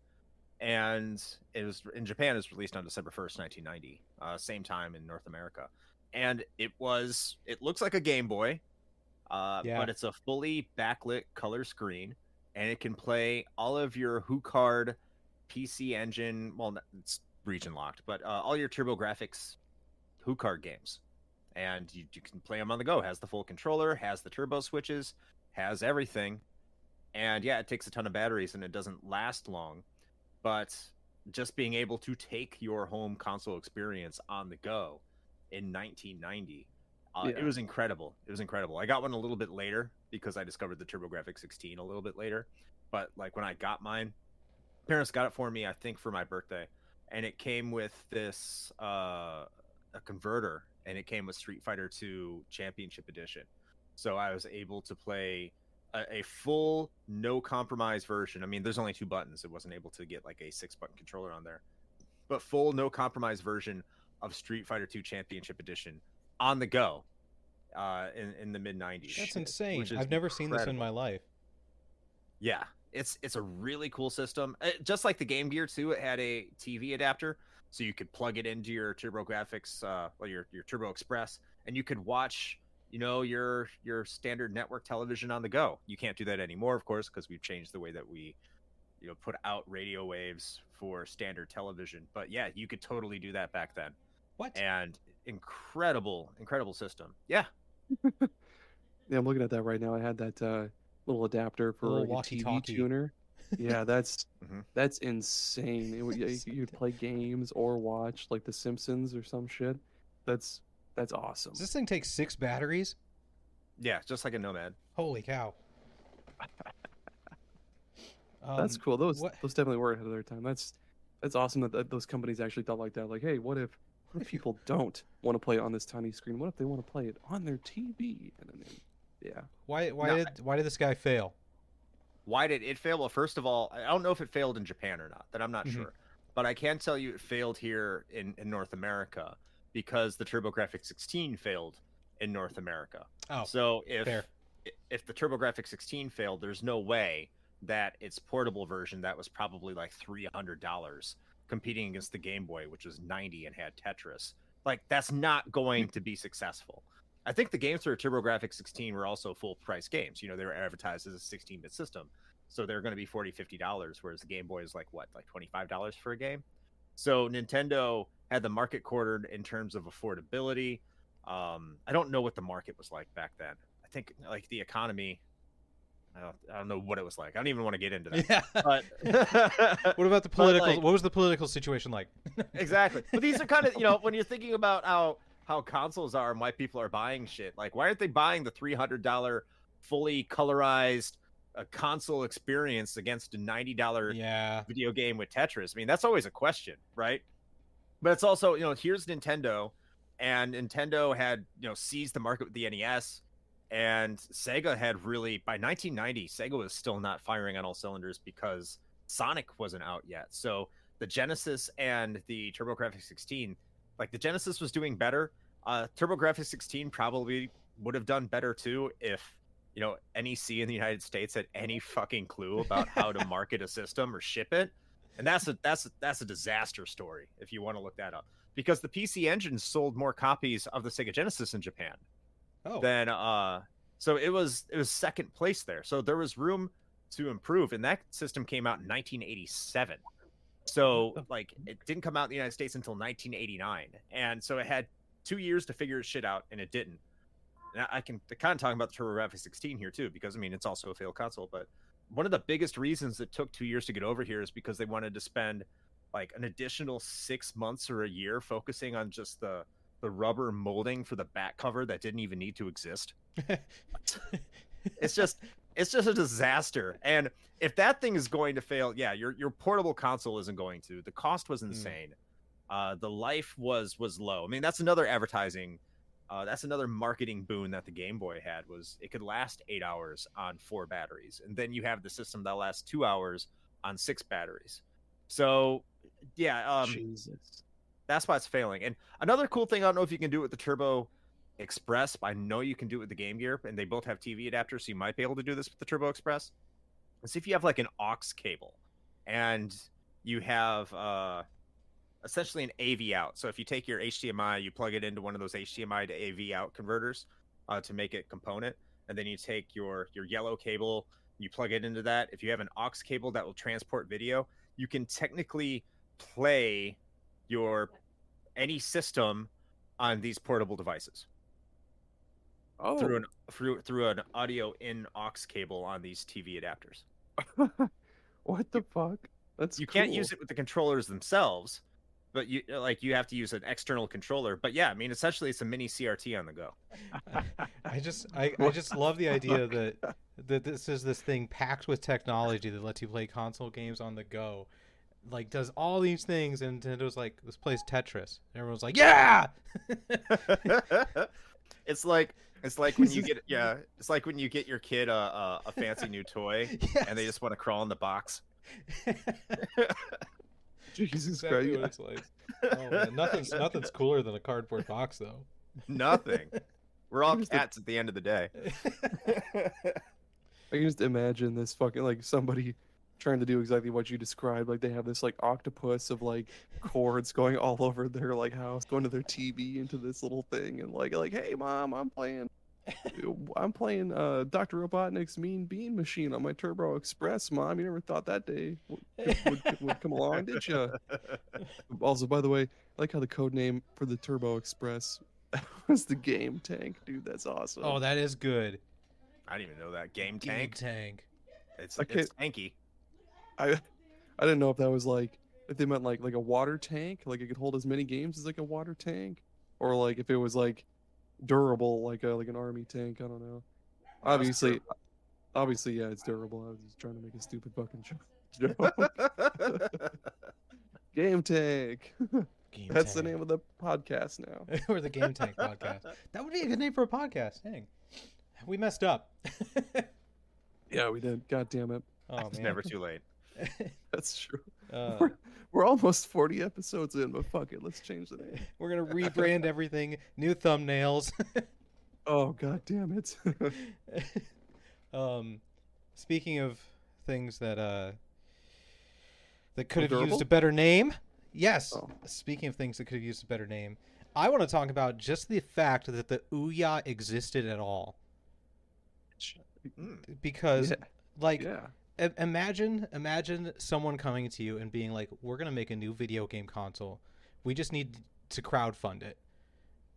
and it was in Japan. It was released on December 1st, 1990, same time in North America, and it looks like a Game Boy, Yeah. but it's a fully backlit color screen, and it can play all of your HuCard PC Engine. Well, it's region locked, but all your TurboGrafx HuCard games, and you can play them on the go. It has the full controller, has the turbo switches, has everything, and yeah, it takes a ton of batteries and it doesn't last long, but just being able to take your home console experience on the go in 1990, it was incredible. It was incredible. I got one a little bit later because I discovered the TurboGrafx 16 a little bit later, but like when I got mine, parents got it for me, I think for my birthday, and it came with this a converter, and it came with Street Fighter 2 Championship Edition, so I was able to play a full no compromise version. I mean, there's only 2 buttons. It wasn't able to get like a 6-button controller on there, but full no compromise version of Street Fighter 2 Championship Edition on the go in the mid 90s. That's insane. which is I've never seen this in incredible. my life. Yeah, it's a really cool system. Just like the Game Gear too, it had a TV adapter, so you could plug it into your TurboGrafx, your Turbo Express, and you could watch, your standard network television on the go. You can't do that anymore, of course, because we've changed the way that we, put out radio waves for standard television. But yeah, you could totally do that back then. What? And incredible system. Yeah. Yeah, I'm looking at that right now. I had that little adapter for Little like a TV walkie-talkie. tuner. Yeah, that's Mhm. that's insane. You'd play games or watch like The Simpsons or some shit. That's awesome. Does this thing take 6 batteries? Yeah, just like a Nomad. Holy cow. That's cool. Those what- definitely were ahead of their time. That's awesome that those companies actually thought like that. Like, hey, what if people don't want to play it on this tiny screen? What if they want to play it on their TV? And then, yeah. Why No, did this guy fail? Why did it fail? Well, first of all, I don't know if it failed in Japan or not. That I'm not Mhm. sure. But I can tell you it failed here in North America because the TurboGrafx 16 failed in North America. Oh, So fair. if the TurboGrafx 16 failed, there's no way that its portable version that was probably like $300 competing against the Game Boy, which was 90 and had Tetris. Like, that's not going to be successful. I think the games for TurboGrafx 16 were also full price games. They were advertised as a 16-bit system. So they're going to be $40, $50, whereas the Game Boy is like $25 for a game. So Nintendo had the market cornered in terms of affordability. I don't know what the market was like back then. I think like the economy, I don't know what it was like. I don't even want to get into that. Yeah. But What about the political? like- What was the political situation like? exactly. But these are kind of, when you're thinking about how consoles are and why people are buying shit, like why aren't they buying the $300 fully colorized console experience against a $90 Yeah. video game with Tetris? I mean, that's always a question, right? But it's also, here's Nintendo, and Nintendo had, seized the market with the NES, and Sega had really, by 1990, Sega was still not firing on all cylinders because Sonic wasn't out yet. So the Genesis and the TurboGrafx 16, like the Genesis was doing better. TurboGrafx 16 probably would have done better too if, NEC in the United States had any fucking clue about how to market a system or ship it. And that's a disaster story if you want to look that up, because the PC Engine sold more copies of the Sega Genesis in Japan Oh. than so it was second place there. So there was room to improve, and that system came out in 1987. So like it didn't come out in the United States until 1989, and so it had 2 years to figure its shit out, and it didn't. And I can kind of talk about the TurboGrafx 16 here too, because I mean it's also a failed console. But one of the biggest reasons it took 2 years to get over here is because they wanted to spend like an additional 6 months or a year focusing on just the rubber molding for the back cover that didn't even need to exist. It's just a disaster. And if that thing is going to fail, yeah, your portable console isn't going to. The cost was insane. The life was low. I mean, that's another advertising, that's another marketing boon that the Game Boy had, was it could last 8 hours on 4 batteries, and then you have the system that lasts 2 hours on 6 batteries. So yeah, Jesus. that's why it's failing. And another cool thing, I don't know if you can do it with the Turbo Express. I know you can do it with the Game Gear, and they both have TV adapters, so you might be able to do this with the Turbo Express. Let's see if you have like an aux cable, and you have essentially an AV out. So if you take your HDMI, you plug it into one of those HDMI to AV out converters to make it component, and then you take your yellow cable, you plug it into that. If you have an aux cable that will transport video, you can technically play your any system on these portable devices Oh, through an audio in aux cable on these TV adapters. what the fuck? That's You can't cool. use it with the controllers themselves, but you have to use an external controller. But yeah, I mean, essentially, it's a mini CRT on the go. I just love the idea that this is this thing packed with technology that lets you play console games on the go. Like, does all these things, and Nintendo's like, this plays Tetris. And everyone's like, yeah! It's like when you get it's like when you get your kid a fancy new toy and they Yes. just want to crawl in the box. Jesus Exactly Christ. what it's like. Oh man, nothing's cooler than a cardboard box though. Nothing. We're all Just a- cats at the end of the day. I can just imagine this fucking like somebody trying to do exactly what you described. Like they have this like octopus of like cords going all over their like house, going to their TV into this little thing, and like hey mom, I'm playing Dr. Robotnik's Mean Bean Machine on my Turbo Express. Mom, you never thought that day would come along, did you? Also, by the way, I like how the code name for the Turbo Express was the Game Tank, dude. That's awesome. Oh, that is good. I didn't even know that. Game Game Tank. tank. It's Okay. tanky. I didn't know if that was like if they meant like a water tank, like it could hold as many games as like a water tank, or like if it was like durable, like an army tank. I don't know. Obviously, yeah, it's durable. I was just trying to make a stupid fucking joke. Game Tank. Game That's the tank. name of the podcast now. We're the Game Tank podcast. That would be a good name for a podcast. Dang, we messed up. Yeah, we did. God damn it. Oh It's man. never too late. That's true. Uh, We're almost 40 episodes in, but fuck it, let's change the name. we're gonna rebrand everything. New thumbnails. Oh god damn it. Speaking of things that could have Durable? used a better name. Yes. Oh. Speaking of things that could have used a better name, I want to talk about just the fact that the Ouya existed at all. Mm. Because, Yeah. like, Yeah. imagine someone coming to you and being like, "We're gonna make a new video game console. We just need to crowdfund it."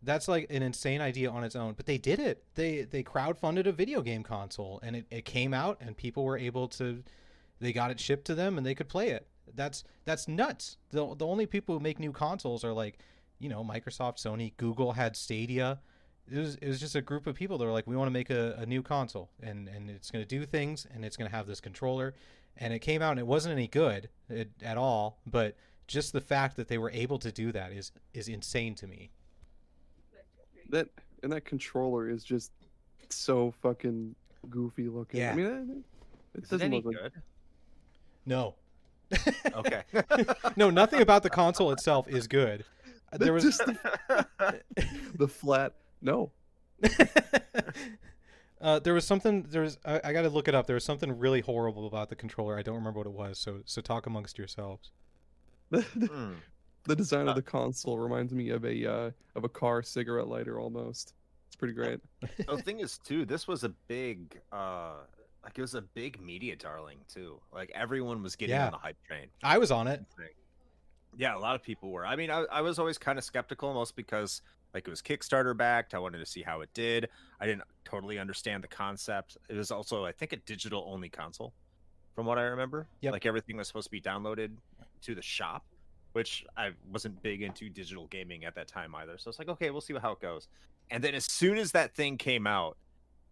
That's like an insane idea on its own, but they did it. They crowdfunded a video game console, and it came out, and people were able to. They got it shipped to them, and they could play it. That's nuts. The only people who make new consoles are like, Microsoft, Sony, Google had Stadia. It was just a group of people that were like, we want to make a new console, and it's going to do things, and it's going to have this controller, and it came out and it wasn't any good at all, but just the fact that they were able to do that is insane to me. That controller is just so fucking goofy looking. Yeah. I mean, it Is it doesn't any look like good? No. Okay. No, nothing about the console itself is good. There was just the flat. No, there was something. I got to look it up. There was something really horrible about the controller. I don't remember what it was. So talk amongst yourselves. Hmm. the design of the console reminds me of a car cigarette lighter almost. It's pretty great. The thing is, too, this was a big, it was a big media darling too. Like everyone was getting Yeah. on the hype train. I was on it. Yeah, a lot of people were. I mean, I was always kind of skeptical, most because like it was Kickstarter backed. I wanted to see how it did. I didn't totally understand the concept. It was also, I think, a digital only console, from what I remember. Yep. Like everything was supposed to be downloaded to the shop, which I wasn't big into digital gaming at that time either. So it's like, okay, we'll see how it goes. And then as soon as that thing came out,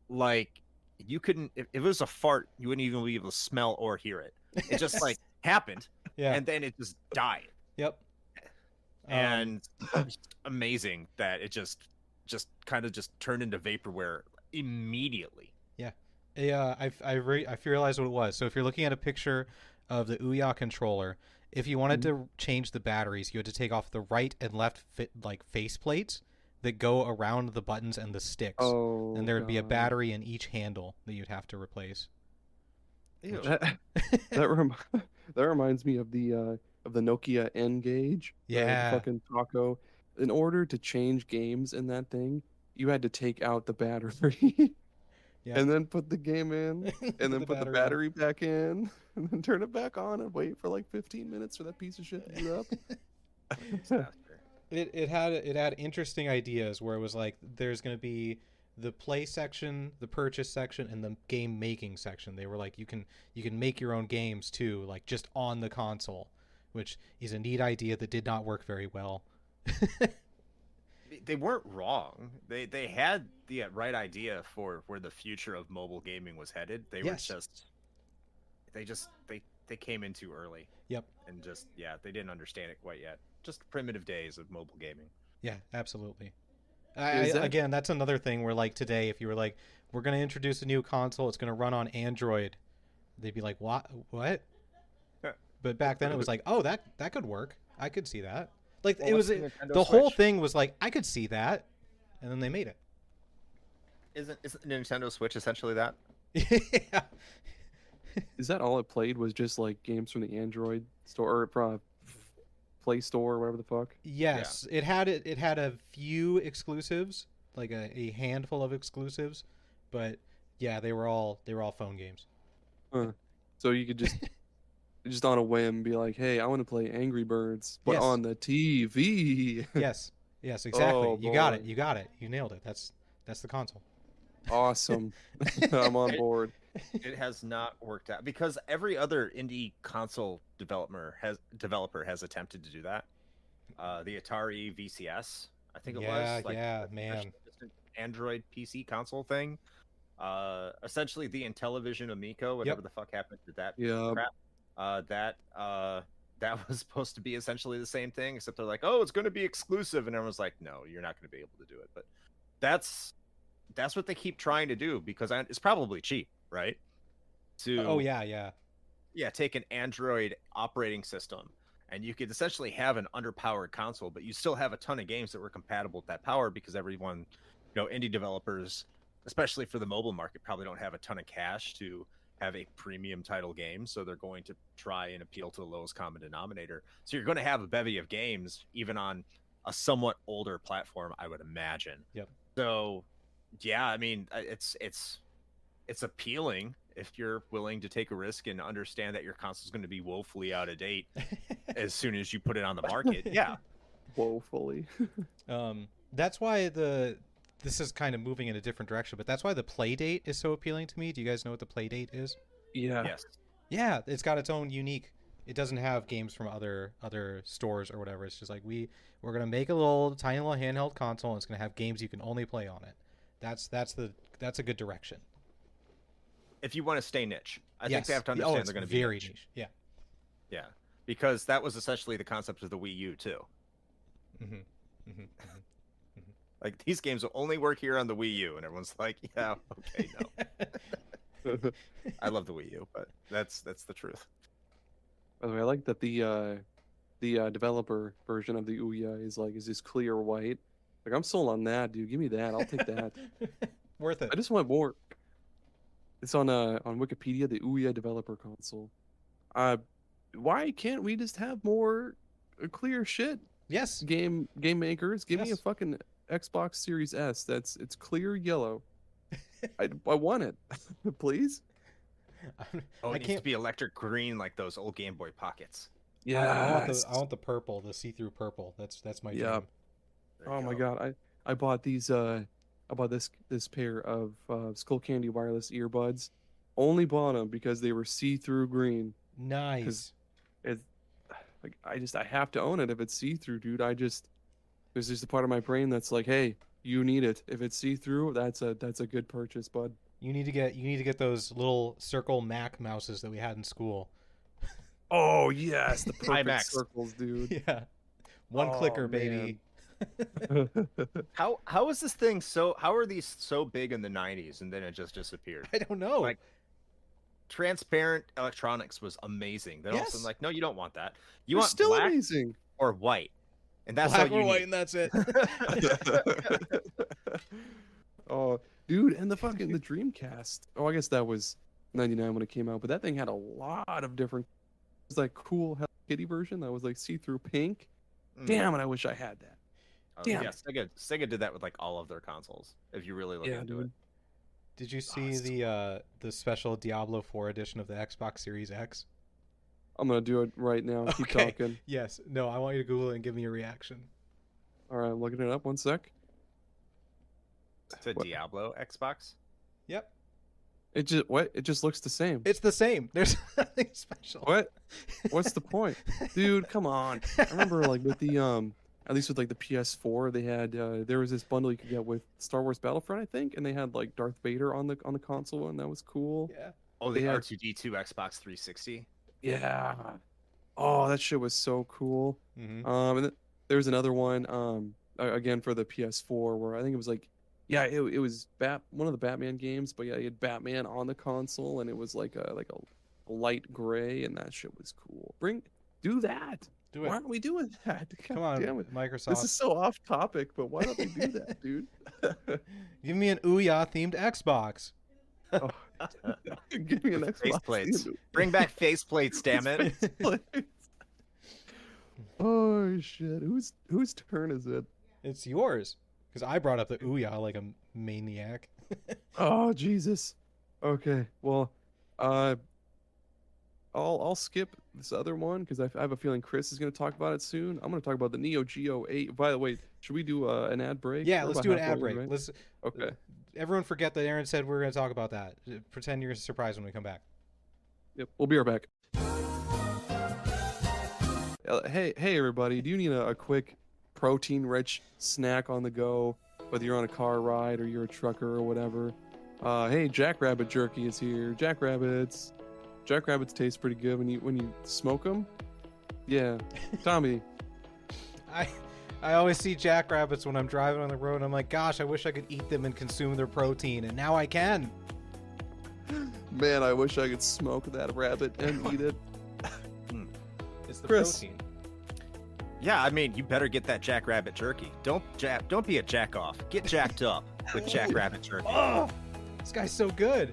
like you couldn't, if it was a fart, you wouldn't even be able to smell or hear it. It just like happened, Yeah. and then it just died. Yep. And it's amazing that it just kind of just turned into vaporware immediately. Yeah, I realized what it was. So if you're looking at a picture of the Ouya controller, if you wanted to change the batteries, you had to take off the right and left face plates. that go around the buttons and the sticks, Oh, and there would be a God. battery in each handle that you'd have to replace. Ew. That that reminds me of the Nokia N Gauge. Yeah. The fucking Taco. In order to change games in that thing, you had to take out the battery Yeah. and then put the game in, and then The put the battery out. battery back in, and then turn it back on and wait for like 15 minutes for that piece of shit to boot up. Disaster. It had interesting ideas where it was like there's going to be the play section, the purchase section, and the game making section. They were like you can make your own games too, like just on the console, which is a neat idea that did not work very well. They weren't wrong. They had the right idea for where the future of mobile gaming was headed. They Yes. were just they came in too early. Yep. And just they didn't understand it quite yet. Just primitive days of mobile gaming. Yeah, absolutely. Is that- Again, that's another thing where like today, if you were like, we're going to introduce a new console, it's going to run on Android, they'd be like, what? But back then it was like, oh, that could work. I could see that. Like Well, it was what's the Nintendo the whole Switch? thing was like, I could see that, and then they made it. Isn't Nintendo Switch essentially that? Yeah. Is that all it played? Was just like games from the Android store or from Play Store or whatever the fuck? Yes, it had a few exclusives, like a handful of exclusives, but yeah, they were all phone games. So you could just on a whim be like, hey, I want to play Angry Birds, but Yes. on the TV. Yes, exactly. Oh, You got it. boy. You got it. You nailed it. That's the console. Awesome. I'm on board. It has not worked out because every other indie console developer has attempted to do that. The Atari VCS, I think it was. Yeah, the man. first Android PC console thing. Essentially, the Intellivision Amico, whatever Yep. the fuck happened to that Yeah. crap. That was supposed to be essentially the same thing, except they're like, oh, it's going to be exclusive, and everyone's like, no, you're not going to be able to do it. But that's what they keep trying to do because it's probably cheap, right? Oh yeah. Take an Android operating system and you could essentially have an underpowered console, but you still have a ton of games that were compatible with that power because everyone, indie developers, especially for the mobile market, probably don't have a ton of cash to have a premium title game, so they're going to try and appeal to the lowest common denominator. So you're going to have a bevy of games even on a somewhat older platform, I would imagine. Yep. So yeah, I mean, it's appealing if you're willing to take a risk and understand that your console is going to be woefully out of date as soon as you put it on the market. Yeah. Woefully. That's why this is kind of moving in a different direction, but that's why the Playdate is so appealing to me. Do you guys know what the Playdate is? Yeah. Yes. Yeah, it's got its own unique. It doesn't have games from other stores or whatever. It's just like we're gonna make a tiny little handheld console, and it's gonna have games you can only play on it. That's a good direction. If you want to stay niche, I think Yes. they have to Oh, understand it's they're going to be very niche. niche. Yeah. Yeah, because that was essentially the concept of the Wii U too. Mm-hmm. Like these games will only work here on the Wii U, and everyone's like, "Yeah, okay, no." I love the Wii U, but that's the truth. By the way, I like that the developer version of the Ouya is this clear white. Like I'm sold on that, dude. Give me that. I'll take that. Worth it. I just want more. It's on Wikipedia, the Ouya developer console. Why can't we just have more clear shit? Yes. Game makers, give me a Yes. fucking Xbox Series S. It's clear yellow. I want it, please. Oh, I it needs can't. to be electric green like those old Game Boy Pockets. I want the purple, the see-through purple. That's my Yeah. dream. There you Oh my go. god, I bought these I bought this pair of Skull Candy wireless earbuds. Only bought them because they were see-through green. Nice. It's like I have to own it if it's see-through, dude. There's just a part of my brain that's like, hey, you need it. If it's see-through, that's a good purchase, bud. You need to get those little circle Mac mouses that we had in school. Oh yes, the perfect IMAX. circles, dude. Yeah. One Oh, clicker, baby. How is this thing so? How are these so big in the '90s and then it just disappeared? I don't know. Like, transparent electronics was amazing. Then all of a Yes. sudden, like, no, you don't want that. You They're want still black amazing. or white. And that's Black all or you white, need. and that's it. Oh, dude, and the Dreamcast. Oh, I guess that was 99 when it came out, but that thing had a lot of different. It was like cool Hello Kitty version that was like see-through pink. Mm. Damn it, I wish I had that. Damn Yeah, it. Sega did that with like all of their consoles. If you really look into it. Did you see the special Diablo 4 edition of the Xbox Series X? I'm gonna do it right now. Keep Okay. talking. Yes. No, I want you to Google it and give me a reaction. All right, I'm looking it up. 1 sec. It's a What? Diablo Xbox. Yep. It just what? It just looks the same. It's the same. There's nothing special. What? What's the point, dude? Come on. I remember like with the at least with like the PS4, they had there was this bundle you could get with Star Wars Battlefront, I think, and they had like Darth Vader on the console, and that was cool. Yeah. Oh, the They had- R2D2 Xbox 360. Yeah. Oh, that shit was so cool. Mm-hmm. And there was another one again for the PS4 where I think it was like it was one of the Batman games, but yeah, you had Batman on the console and it was like a light gray, and that shit was cool. Do that. Do Why it. aren't we doing that? Come God on, damn it. Microsoft. This is so off topic, but why don't they do that, dude? Give me an Ouya themed Xbox. Oh, give me an Xbox. Faceplates. dude. Bring back faceplates, damn it. Oh shit! Whose turn is it? It's yours. Because I brought up the Ouya like a maniac. Oh Jesus. Okay. Well, I'll skip this other one because I have a feeling Chris is going to talk about it soon. I'm going to talk about the Neo Geo 8. By the way, should we do an ad break? Yeah, We're let's about do an halfway ad break. in, right? Let's Okay. everyone forget that Aaron said we were going to talk about that. Pretend you're surprised when we come back. Yep. We'll be right back. Hey everybody! Do you need a quick protein-rich snack on the go, whether you're on a car ride or you're a trucker or whatever? Hey, Jackrabbit Jerky is here. Jackrabbits taste pretty good when you smoke them. Yeah, Tommy. I always see jackrabbits when I'm driving on the road, and I'm like, gosh, I wish I could eat them and consume their protein, and now I can. Man, I wish I could smoke that rabbit and eat it. It's the Chris. protein. Yeah, I mean, you better get that Jackrabbit jerky. Don't be a jack off. Get jacked up with Jackrabbit jerky. Oh, this guy's so good.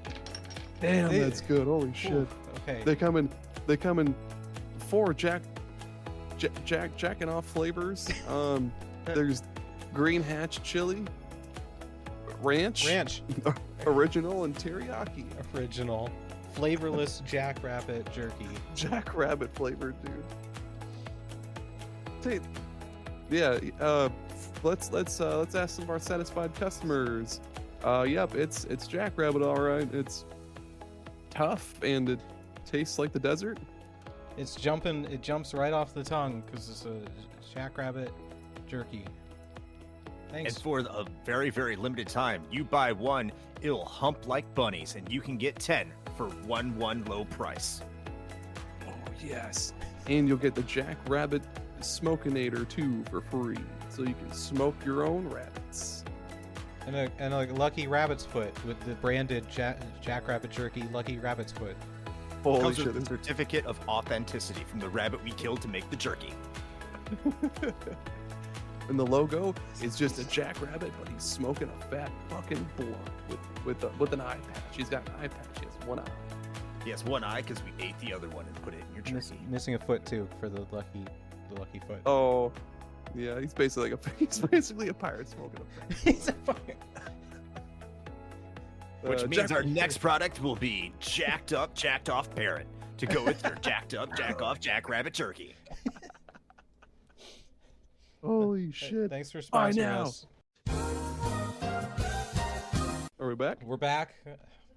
Damn, They- that's good. Holy shit! Ooh, okay. They come in 4 jacking off flavors. There's green hatch chili, ranch, original, and teriyaki. Original, flavorless jackrabbit jerky. Jackrabbit flavored, dude. Hey, yeah. Let's ask some of our satisfied customers. Yep, it's Jackrabbit, all right. It's tough and it tastes like the desert. It jumps right off the tongue because it's a jackrabbit jerky. Thanks. And for a very, very limited time, you buy one, it'll hump like bunnies, and you can get 10 for one low price. Oh yes, and you'll get the Jackrabbit Smokinator 2 for free, so you can smoke your own rabbits. And a Lucky Rabbit's Foot with the branded Jackrabbit Jerky Lucky Rabbit's Foot. Holy Comes shit! with a certificate of authenticity from the rabbit we killed to make the jerky. And the logo is just a jackrabbit, but he's smoking a fat fucking blunt with an eye patch. He's got an eye patch. He has one eye. He has one eye because we ate the other one and put it in your jerky. Missing a foot too for the lucky foot. Oh, yeah. He's basically a pirate smoking a fat. He's a fucking... Which means our next product will be jacked up, jacked off parrot to go with your jacked up, jack off, jackrabbit jerky. Holy shit! Thanks for I sponsoring know. us. Are we back? We're back.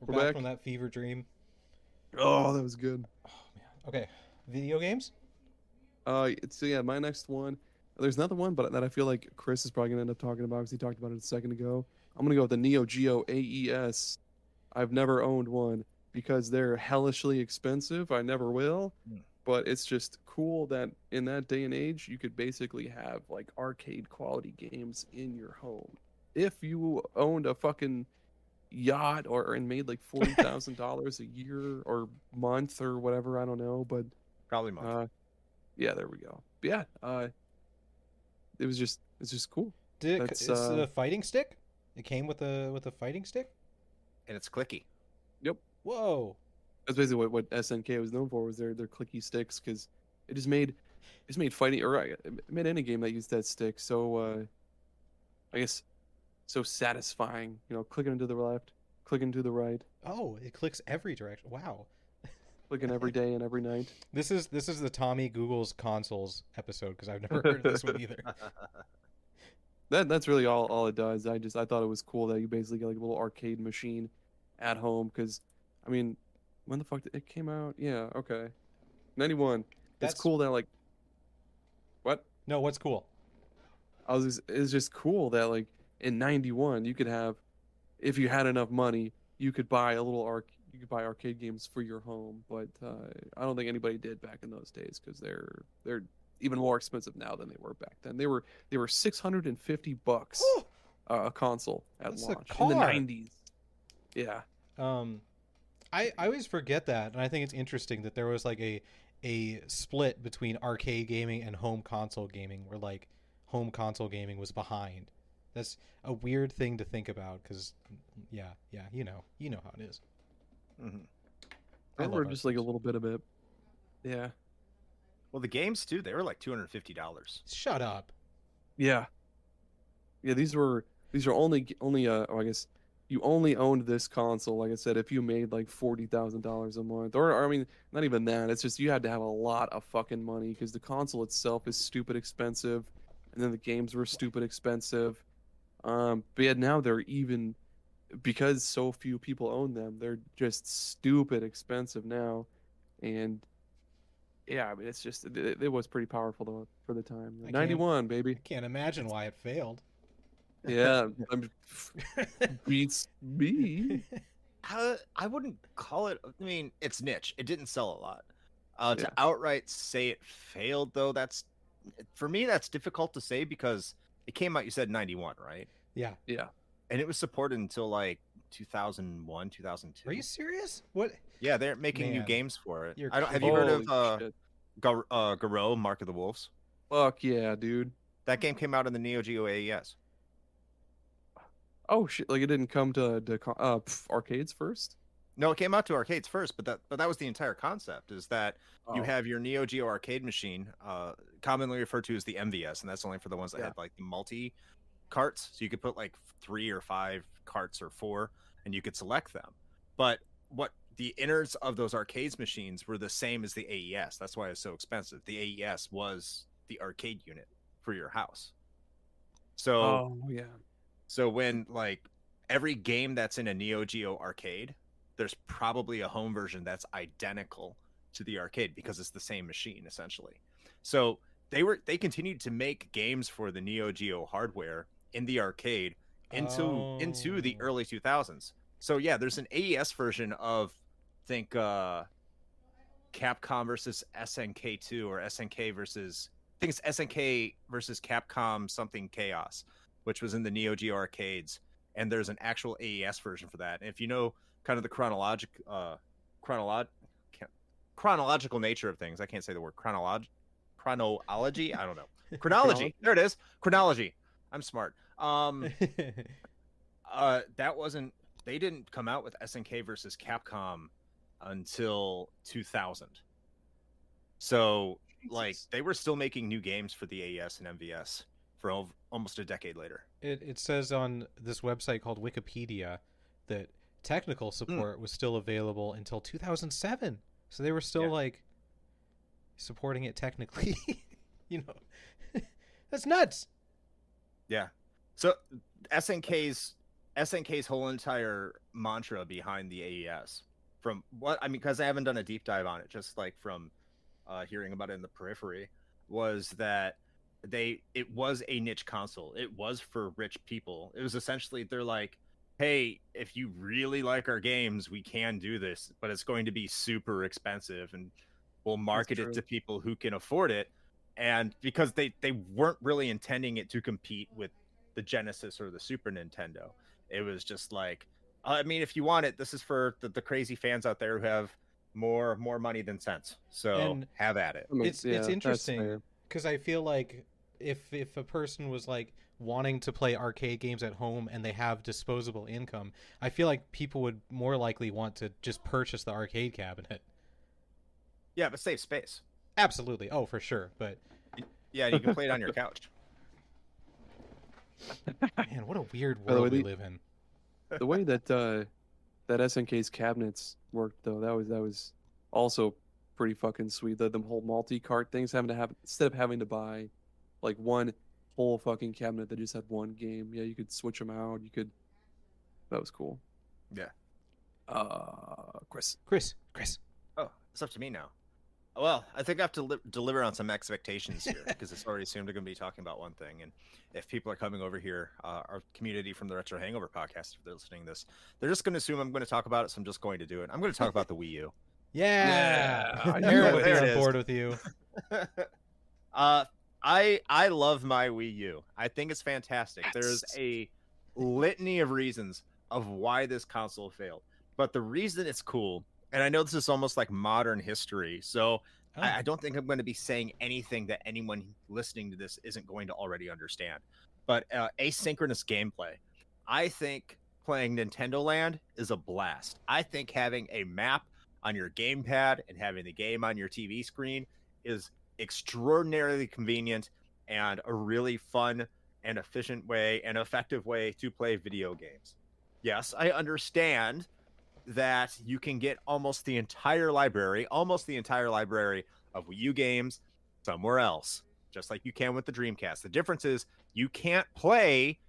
We're back. back from that fever dream. Oh, that was good. Oh man. Okay. Video games? So yeah, my next one. There's another one, but that I feel like Chris is probably gonna end up talking about because he talked about it a second ago. I'm gonna go with the Neo Geo AES. I've never owned one because they're hellishly expensive. I never will. But it's just cool that in that day and age, you could basically have like arcade quality games in your home. If you owned a fucking yacht and made like $40,000 a year or month or whatever, I don't know, but Probably month. yeah, there we go. But yeah, it's just cool. It's a fighting stick. It came with a fighting stick. And it's clicky. Yep. Whoa. That's basically what SNK was known for, was their clicky sticks, because it just made fighting, or it made any game that used that stick so I guess so satisfying. You know, clicking to the left, clicking to the right, Oh, it clicks every direction. Wow. clicking every day and every night. This is the Tommy Google's consoles episode, because I've never heard of this one either. That's really all it does. I thought it was cool that you basically get like a little arcade machine at home, because I mean, when the fuck did it came out? Yeah, okay, 91. That's- It's cool that like what? No, what's cool? It's just cool that like in 91 you could have, if you had enough money, you could buy you could buy arcade games for your home, but I don't think anybody did back in those days, because they're even more expensive now than they were back then. They were $650 a console at That's a launch in the car. 90s. Yeah. I always forget that, and I think it's interesting that there was like a split between arcade gaming and home console gaming, where like home console gaming was behind. That's a weird thing to think about, because yeah, you know how it is. Mm-hmm. I I love remember just like a arcades. little bit of it. Yeah. Well, the games too, they were like $250. Shut up. Yeah. Yeah, these are only I guess you only owned this console, like I said, if you made like $40,000 a month, or I mean, not even that. It's just you had to have a lot of fucking money, because the console itself is stupid expensive, and then the games were stupid expensive. But yeah, now they're even, because so few people own them, they're just stupid expensive now, and yeah, I mean, it's just it was pretty powerful though for the time. I can't- 91, I baby. can't imagine why it failed. Yeah, beats me. I wouldn't call it. I mean, it's niche. It didn't sell a lot. Yeah. To outright say it failed, though, that's for me. That's difficult to say, because it came out. You said 91, right? Yeah. Yeah. And it was supported until like 2001, 2002. Are you serious? What? Yeah, they're making new Man, games for it. you're I don't. Have you heard Holy of shit. Garou, Mark of the Wolves? Fuck yeah, dude. That game came out in the Neo Geo AES. Oh shit! Like it didn't come to arcades first. No, it came out to arcades first, but that was the entire concept. Is that you Oh. have your Neo Geo arcade machine, commonly referred to as the MVS, and that's only for the ones that Yeah. had like the multi carts. So you could put like 3 or 5 carts or 4, and you could select them. But what the innards of those arcades machines were the same as the AES. That's why it's so expensive. The AES was the arcade unit for your house. So Oh yeah. so when like every game that's in a Neo Geo arcade, there's probably a home version that's identical to the arcade, because it's the same machine essentially. So they continued to make games for the Neo Geo hardware in the arcade into the Oh. early 2000s. So yeah, there's an AES version of think Capcom versus SNK2, or SNK versus, I think it's SNK versus Capcom something Chaos, which was in the Neo Geo arcades, and there's an actual AES version for that. And if you know kind of the chronological nature of things, I can't say the word chronology. I don't know. Chronology. There it is. Chronology. I'm smart. That wasn't. They didn't come out with SNK versus Capcom until 2000. So like Jesus. they were still making new games for the AES and MVS for almost a decade later. It says on this website called Wikipedia that technical support was still available until 2007. So they were still Yeah. like supporting it technically. You know, that's nuts. Yeah. So SNK's whole entire mantra behind the AES, from what I mean, because I haven't done a deep dive on it, just like from hearing about it in the periphery, was that it was a niche console. It was for rich people. It was essentially, they're like, hey, if you really like our games, we can do this, but it's going to be super expensive, and we'll market it true. to people who can afford it. And because they weren't really intending it to compete with the Genesis or the Super Nintendo, it was just like, I mean, if you want it, this is for the crazy fans out there who have more money than sense. So And have at it. I mean, It's yeah, that's interesting fair. because I feel like if a person was like wanting to play arcade games at home and they have disposable income, I feel like people would more likely want to just purchase the arcade cabinet. Yeah, but save space. Absolutely. Oh, for sure. But Yeah, you can play it on your couch. man, what a weird By the way, world we live in. The way that that SNK's cabinets worked though, that was also pretty fucking sweet. The whole multi-cart things, having to have, instead of having to buy like one whole fucking cabinet that just had one game, yeah, you could switch them out. You could. That was cool. Yeah. Chris. Oh, it's up to me now. Well, I think I have to deliver on some expectations here because it's already assumed we're going to be talking about one thing. And if people are coming over here, our community from the Retro Hangover podcast, if they're listening to this, they're just going to assume I'm going to talk about it. So I'm just going to do it. I'm going to talk about the Wii U. Yeah. Yeah, Aaron would be there it on is. board with you. I love my Wii U. I think it's fantastic. There's a litany of reasons of why this console failed. But the reason it's cool, and I know this is almost like modern history, so Oh. I don't think I'm going to be saying anything that anyone listening to this isn't going to already understand. But asynchronous gameplay. I think playing Nintendo Land is a blast. I think having a map on your gamepad and having the game on your TV screen is extraordinarily convenient and a really fun and efficient way and effective way to play video games. Yes, I understand that you can get almost the entire library of Wii U games somewhere else, just like you can with the Dreamcast. The difference is you can't play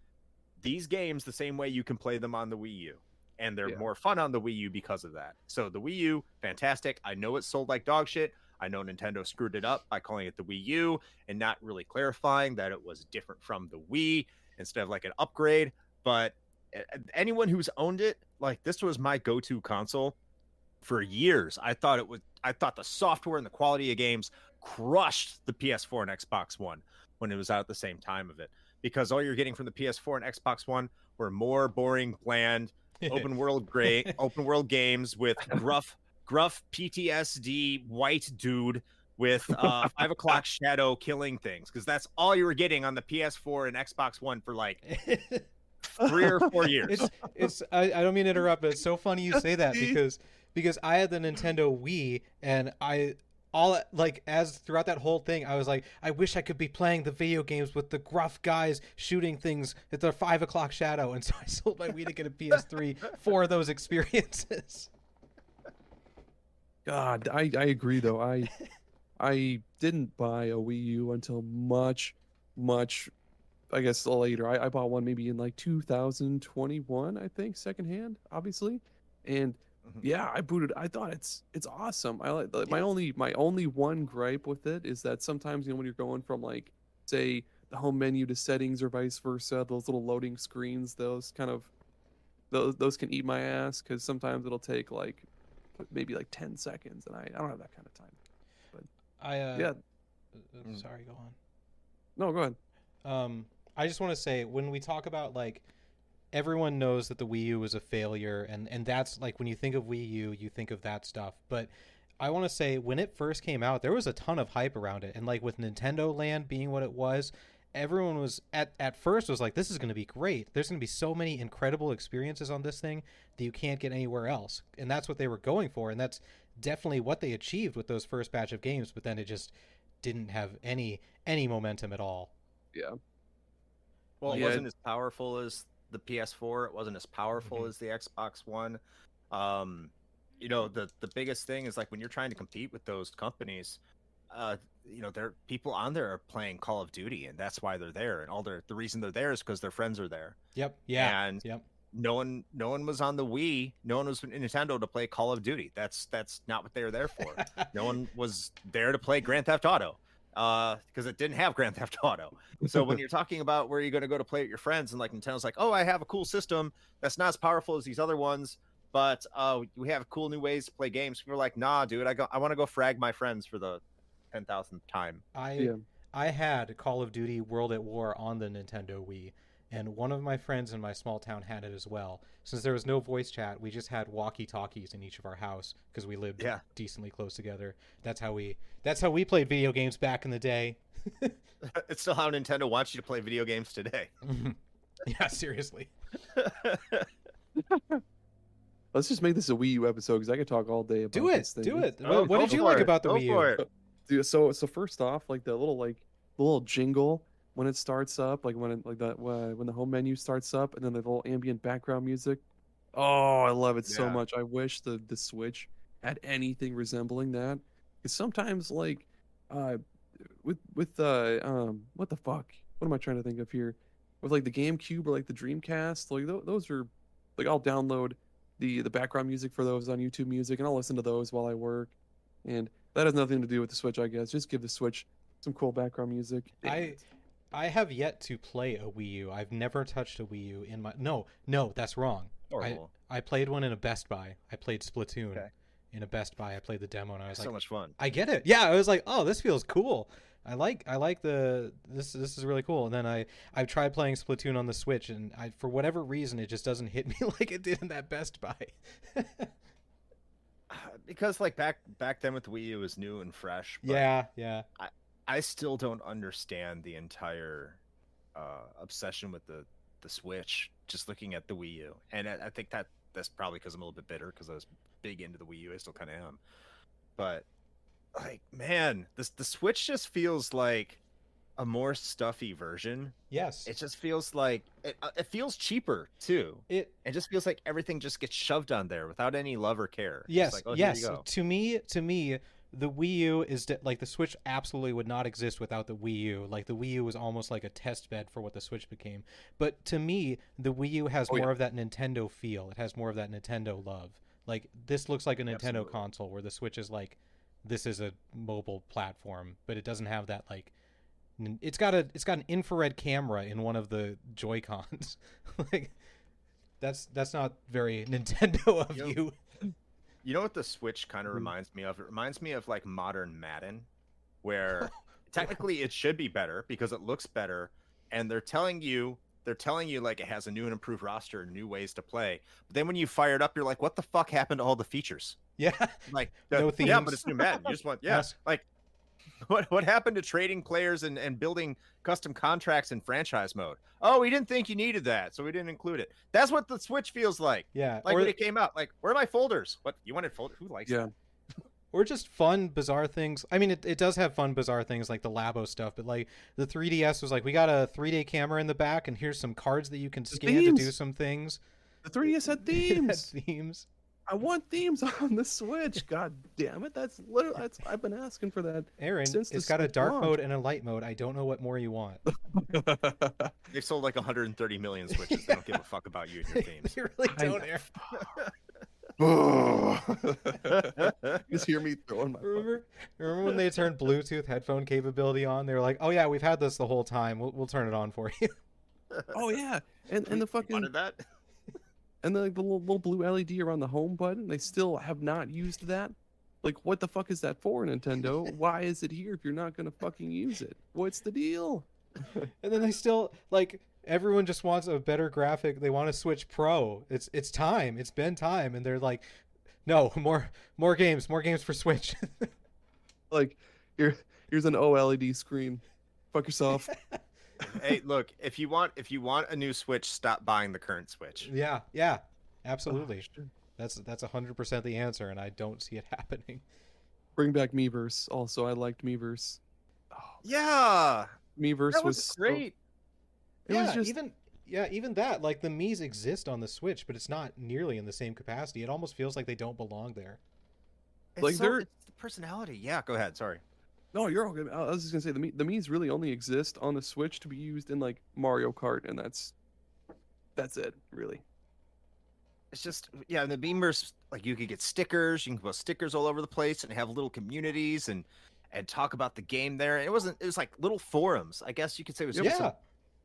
these games the same way you can play them on the Wii U, and they're more fun on the Wii U because of that. So the Wii U, fantastic. I know it's sold like dog shit. I know Nintendo screwed it up by calling it the Wii U and not really clarifying that it was different from the Wii instead of like an upgrade. But anyone who's owned it, like, this was my go-to console for years. I thought the software and the quality of games crushed the PS4 and Xbox One when it was out at the same time of it, because all you're getting from the PS4 and Xbox One were more boring, bland, open world games with gruff PTSD white dude with 5 o'clock shadow killing things, because that's all you were getting on the PS4 and Xbox One for like 3 or 4 years. I don't mean to interrupt, but it's so funny you say that because I had the Nintendo Wii, and as throughout that whole thing, I was like, I wish I could be playing the video games with the gruff guys shooting things at the 5 o'clock shadow, and so I sold my Wii to get a PS3 for those experiences. God, I agree though. I didn't buy a Wii U until much, I guess, later. I bought one maybe in like 2021, I think, secondhand, obviously. And yeah, I booted. I thought it's awesome. I like my only one gripe with it is that sometimes, when you're going from like, say, the home menu to settings or vice versa, those little loading screens, those can eat my ass, because sometimes it'll take like maybe like 10 seconds, and I don't have that kind of time. But Sorry, go on. No, go ahead. I just want to say, when we talk about, like, everyone knows that the Wii U was a failure, and that's like, when you think of Wii U, you think of that stuff. But I want to say, when it first came out, there was a ton of hype around it, and like with Nintendo Land being what it was, everyone was at first was like, this is going to be great. There's going to be so many incredible experiences on this thing that you can't get anywhere else, and that's what they were going for, and that's definitely what they achieved with those first batch of games. But then it just didn't have any momentum at all. Yeah. Well, it Yeah. wasn't as powerful as the PS4. It wasn't as powerful as the Xbox One. The biggest thing is, like, when you're trying to compete with those companies, there people on there are playing Call of Duty, and that's why they're there. And the reason they're there is because their friends are there. Yep. Yeah. And yep. no one was on the Wii. No one was in Nintendo to play Call of Duty. That's not what they were there for. No one was there to play Grand Theft Auto, because it didn't have Grand Theft Auto. So when you're talking about where you're going to go to play with your friends, and like Nintendo's like, oh, I have a cool system that's not as powerful as these other ones, but we have cool new ways to play games. People are like, nah, dude, I want to go frag my friends for the 10,000th time. I had Call of Duty World at War on the Nintendo Wii, and one of my friends in my small town had it as well. Since there was no voice chat, we just had walkie-talkies in each of our house because we lived decently close together. That's how we played video games back in the day. It's still how Nintendo wants you to play video games today. Yeah, seriously. Let's just make this a Wii U episode because I could talk all day about this thing. Do it. Oh, What did you like about the Wii U? Dude, so first off, like the little jingle when it starts up, like when the home menu starts up, and then the little ambient background music. Oh, I love it so much. I wish the Switch had anything resembling that. Because sometimes like with what the fuck? What am I trying to think of here? With like the GameCube or like the Dreamcast, like those are like I'll download the background music for those on YouTube Music, and I'll listen to those while I work. And that has nothing to do with the Switch, I guess. Just give the Switch some cool background music. I have yet to play a Wii U. I've never touched a Wii U in my... No, that's wrong. I played one in a Best Buy. I played Splatoon in a Best Buy. I played the demo, and I was like... so much fun. I get it. Yeah, I was like, oh, this feels cool. I like this is really cool. And then I've tried playing Splatoon on the Switch, and for whatever reason, it just doesn't hit me like it did in that Best Buy. Because like back then with the Wii U, it was new and fresh. But yeah. I still don't understand the entire obsession with the Switch. Just looking at the Wii U, and I think that's probably because I'm a little bit bitter because I was big into the Wii U. I still kind of am, but like, man, the Switch just feels like a more stuffy version. Yes, it just feels like it feels cheaper too. It just feels like everything just gets shoved on there without any love or care. Yes, like, oh, yes. To me, the Wii U is like the Switch absolutely would not exist without the Wii U. Like the Wii U was almost like a test bed for what the Switch became. But to me, the Wii U has more of that Nintendo feel. It has more of that Nintendo love. Like this looks like a Nintendo console, where the Switch is like, this is a mobile platform, but it doesn't have that like. It's got an infrared camera in one of the Joy-Cons. Like that's not very Nintendo of you. You know what the Switch kind of reminds me of? It reminds me of like modern Madden, where technically it should be better because it looks better, and they're telling you like it has a new and improved roster and new ways to play. But then when you fire it up, you're like, what the fuck happened to all the features? Yeah, like no themes. Yeah, but it's new Madden. You just want like what happened to trading players and building custom contracts in franchise mode? Oh, we didn't think you needed that, so we didn't include it. That's what the Switch feels like. Yeah. Like when it came out, like, where are my folders? What, you wanted folders? Who likes that? Or just fun, bizarre things. I mean, it does have fun, bizarre things like the Labo stuff, but like the 3DS was like, we got a 3D camera in the back, and here's some cards that you can scan to do some things. The 3DS had themes. Themes. I want themes on the Switch. God damn it! That's literally I've been asking for that. Aaron, it's got a dark mode and a light mode. I don't know what more you want. They've sold like 130 million Switches. They don't give a fuck about you and your themes. They really don't, Aaron. Just hear me throwing my. Remember when they turned Bluetooth headphone capability on? They were like, "Oh yeah, we've had this the whole time. We'll turn it on for you." Oh yeah, and the fucking. Wanted that? And the little blue LED around the home button, they still have not used that. Like, what the fuck is that for, Nintendo? Why is it here if you're not gonna fucking use it? What's the deal? And then they still, like, everyone just wants a better graphic. They want to Switch Pro. It's time. It's been time. And they're like, no, more games for Switch. Like, here's an OLED screen. Fuck yourself. Hey, look, if you want a new Switch, stop buying the current Switch. Yeah, absolutely. Oh, that's 100% the answer, and I don't see it happening. Bring back Miiverse. Also, I liked Miiverse. Oh, yeah, Miiverse was great. It was just even that, like, the Miis exist on the Switch, but it's not nearly in the same capacity. It almost feels like they don't belong there. It's the personality. Yeah, go ahead. Sorry. No, you're all good. I was just gonna say the Miis really only exist on the Switch to be used in like Mario Kart, and that's it, really. It's just the Beamers, like, you could get stickers, you can put stickers all over the place and have little communities and talk about the game there. And it was like little forums, I guess you could say.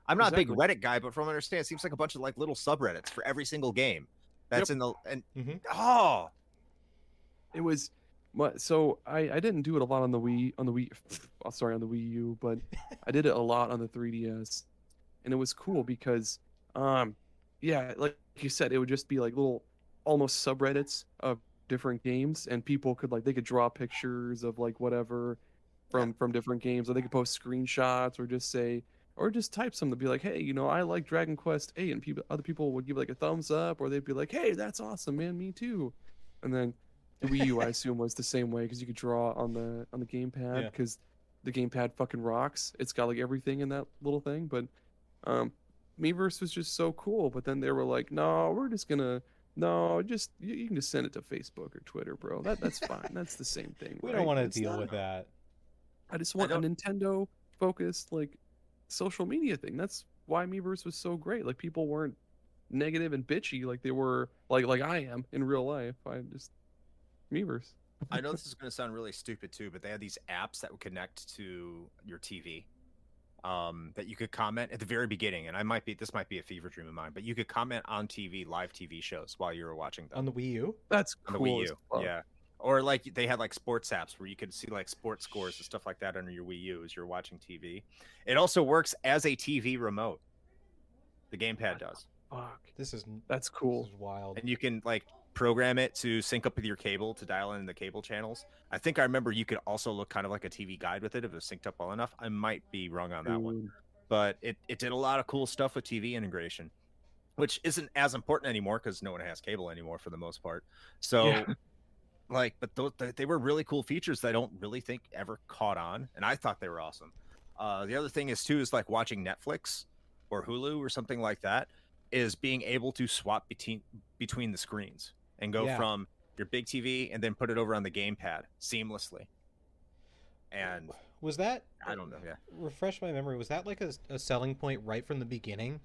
I'm not a big Reddit guy, but from what I understand, it seems like a bunch of like little subreddits for every single game that's in the it was. So I didn't do it a lot on the Wii U, but I did it a lot on the 3DS, and it was cool because, yeah, like you said, it would just be like little almost subreddits of different games, and people could like they could draw pictures of like whatever from different games, or they could post screenshots or just say or just type something to be like, hey, I like Dragon Quest 8, and other people would give like a thumbs up, or they'd be like, hey, that's awesome, man, me too. And then the Wii U, I assume, was the same way because you could draw on the gamepad Yeah. because the gamepad fucking rocks. It's got like everything in that little thing. But um, Miiverse was just so cool. But then they were like, no, we're just gonna no, just you can just send it to Facebook or Twitter, bro. That's fine. That's the same thing. We right? don't want to It's deal not- with that. I just want a Nintendo focused like social media thing. That's why Miiverse was so great. Like people weren't negative and bitchy like they were like I am in real life. I just Miiverse. I know this is going to sound really stupid too, but they had these apps that would connect to your TV, that you could comment at the very beginning. And this might be a fever dream of mine, but you could comment on TV, live TV shows while you were watching them On the Wii U? That's on the cool. Wii as U. fuck. Yeah. Or like they had like sports apps where you could see like sports scores and stuff like that under your Wii U as you're watching TV. It also works as a TV remote. The gamepad does. Fuck. That's That's cool. This is wild. And you can like program it to sync up with your cable to dial in the cable channels. I think I remember you could also look kind of like a TV guide with it if it was synced up well enough. I might be wrong on that one, Dude. but it did a lot of cool stuff with TV integration, which isn't as important anymore because no one has cable anymore for the most part. So, Yeah. like, but they were really cool features that I don't really think ever caught on, and I thought they were awesome. The other thing is too is like watching Netflix or Hulu or something like that is being able to swap between the screens and go Yeah. from your big TV and then put it over on the gamepad seamlessly. And Was that? I don't know, yeah. Refresh my memory. Was that like a selling point right from the beginning,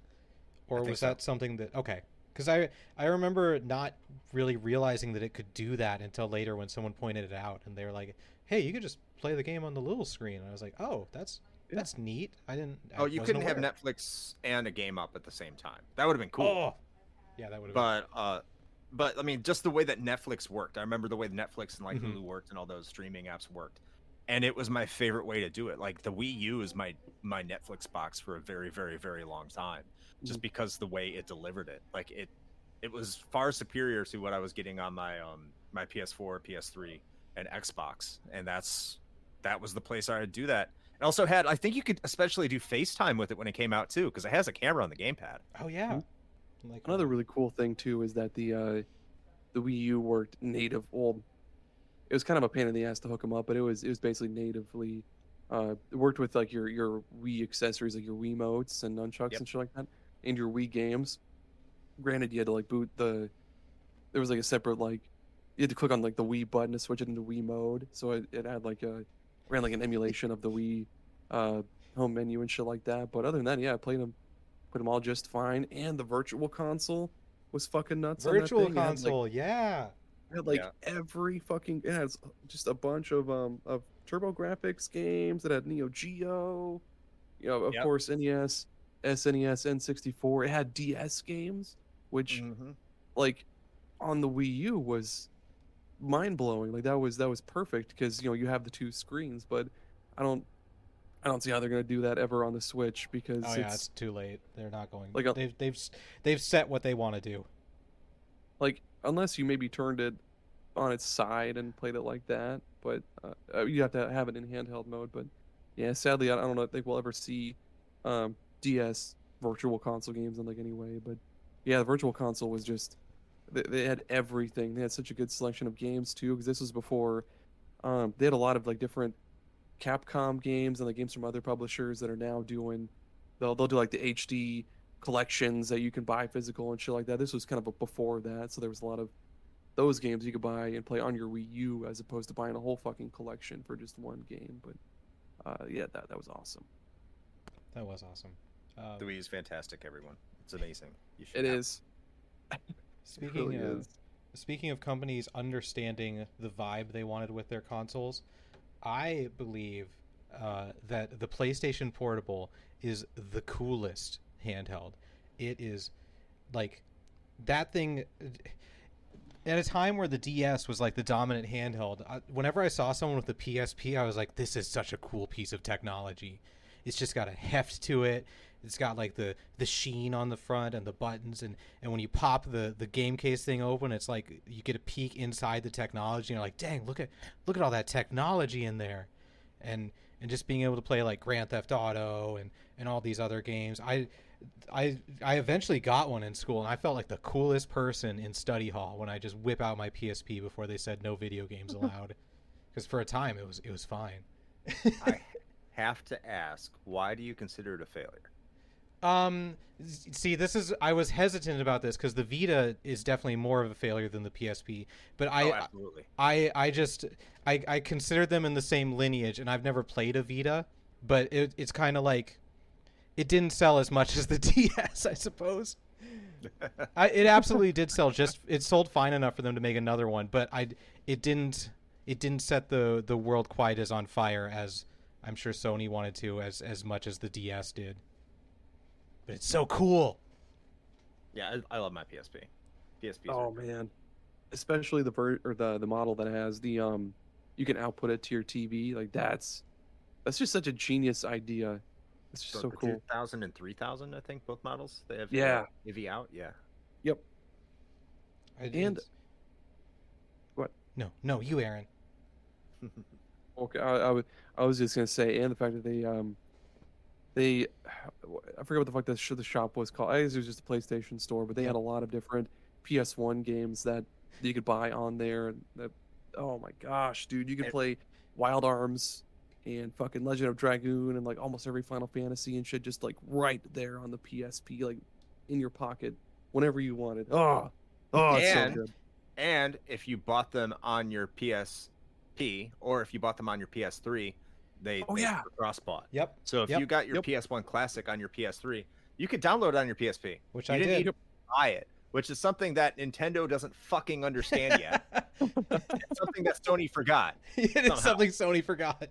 or think was so. that something that okay? Because I remember not really realizing that it could do that until later when someone pointed it out and they were like, "Hey, you could just play the game on the little screen." And I was like, "Oh, that's neat." I didn't. Oh, you wasn't couldn't have aware. Netflix and a game up at the same time. That would have been cool. Oh, yeah, that would have. But I mean, just the way that Netflix worked. I remember the way Netflix and like Mhm. Hulu worked and all those streaming apps worked, and it was my favorite way to do it. Like the Wii U is my Netflix box for a very, very, very long time, just because the way it delivered it. Like it was far superior to what I was getting on my my PS4, PS3, and Xbox, and that was the place I would do that. It also had, I think you could especially do FaceTime with it when it came out too, because it has a camera on the gamepad. Oh yeah. Like Another really cool thing too is that the Wii U worked native. Well, it was kind of a pain in the ass to hook them up, but it was basically natively. It worked with like your Wii accessories, like your Wiimotes and nunchucks Yep. and shit like that, and your Wii games. Granted, you had to like boot the. There was like a separate like, you had to click on like the Wii button to switch it into Wii mode, so it had like ran like an emulation of the Wii home menu and shit like that. But other than that, yeah, I played them all just fine, and the virtual console was fucking nuts. virtual on that thing. console. Yeah. It had like Yeah. every fucking. It has just a bunch of TurboGrafx games. It had Neo Geo, of Yep. course NES, SNES, N64. It had DS games, which like on the Wii U was mind blowing. Like that was perfect because you have the two screens, but I don't see how they're gonna do that ever on the Switch because Oh yeah, it's it's too late. They're not going. Like They've set what they want to do. like unless you maybe turned it on its side and played it like that, but you have to have it in handheld mode. But yeah, sadly, I don't know. Think we'll ever see DS virtual console games in like any way. But yeah, the virtual console was just they had everything. They had such a good selection of games too, because this was before they had a lot of like different Capcom games and like games from other publishers that are now doing. They'll do like the HD collections that you can buy physical and shit like that. This was kind of before that, so there was a lot of those games you could buy and play on your Wii U as opposed to buying a whole fucking collection for just one game. But yeah, that was awesome. That was awesome. The Wii is fantastic, everyone. It's amazing. You should It have is. Speaking really of is. speaking of companies understanding the vibe they wanted with their consoles, I believe that the PlayStation Portable is the coolest handheld. It is like that thing. At a time where the DS was like the dominant handheld, whenever I saw someone with the PSP, I was like, "This is such a cool piece of technology." It's just got a heft to it. It's got like the sheen on the front and the buttons, and when you pop the game case thing open, it's like you get a peek inside the technology, and you're like, dang, look at all that technology in there. And just being able to play like Grand Theft Auto and all these other games. I eventually got one in school, and I felt like the coolest person in study hall when I just whip out my PSP before they said no video games allowed. Because for a time it was fine. I have to ask, why do you consider it a failure? See, I was hesitant about this because the Vita is definitely more of a failure than the PSP, but Absolutely. I consider them in the same lineage, and I've never played a Vita, but it's kind of like it didn't sell as much as the DS, I suppose. It absolutely did sell. It sold fine enough for them to make another one, but it didn't set the world quite as on fire as I'm sure Sony wanted to, as much as the DS did. But it's so cool. Yeah, I love my PSP. PSP. Oh man, especially the model that has the you can output it to your TV. Like that's just such a genius idea. It's just so cool. 2000 and 3000, I think, both models. They have AV out. Yeah. Yep. And what? No, you, Aaron. Okay, I was just gonna say, and the fact that they I forget what the fuck the shop was called. I guess it was just a PlayStation store, but they had a lot of different PS1 games that you could buy on there. And oh my gosh, dude, you could play Wild Arms and fucking Legend of Dragoon and like almost every Final Fantasy and shit, just like right there on the PSP, like in your pocket whenever you wanted. It's so good. And if you bought them on your PSP or if you bought them on your PS3, they cross-bought. Yep. So if you got your PS1 Classic on your PS3, you could download it on your PSP. Which you I didn't did. need to buy it, which is something that Nintendo doesn't fucking understand yet. It's something that Sony forgot. It is something Sony forgot.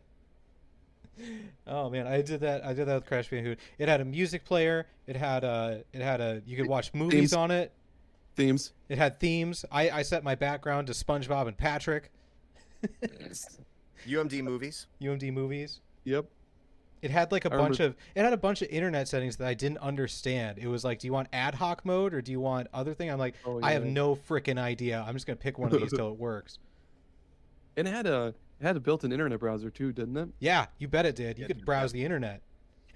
Oh man, I did that with Crash Bandicoot. It had a music player. It had you could watch movies on it. Themes. It had themes. I set my background to SpongeBob and Patrick. UMD movies. UMD movies. Yep. It had like a bunch of internet settings that I didn't understand. It was like, do you want ad hoc mode or do you want other thing? I'm like, I have no freaking idea. I'm just gonna pick one of these till it works. And it had a built-in internet browser too, didn't it? Yeah, you bet it did. You could browse the internet.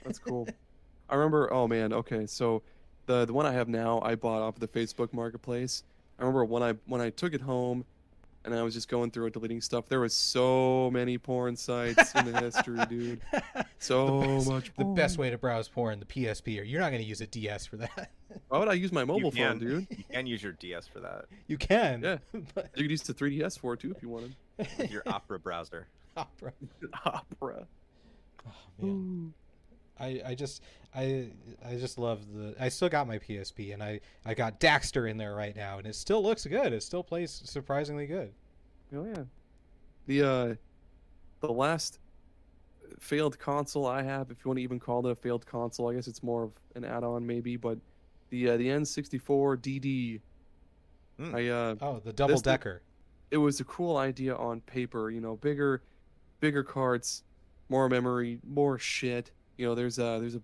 That's cool. I remember. Oh man. Okay, so the one I have now, I bought off of the Facebook Marketplace. I remember when I took it home, and I was just going through it, deleting stuff. There was so many porn sites in the history, dude. So much porn. The best way to browse porn, the PSP, or you're not going to use a DS for that. Why would I use my mobile phone, dude? You can use your DS for that. You can. Yeah. But... You could use the 3DS for it too if you wanted. With your Opera browser. Opera. Oh man. I just love I still got my PSP, and I got Daxter in there right now, and it still looks good. It still plays surprisingly good. Oh yeah. The last failed console I have, if you want to even call it a failed console, I guess it's more of an add-on maybe, but the N64 DD. The double decker. It was a cool idea on paper, bigger carts, more memory, more shit. There's a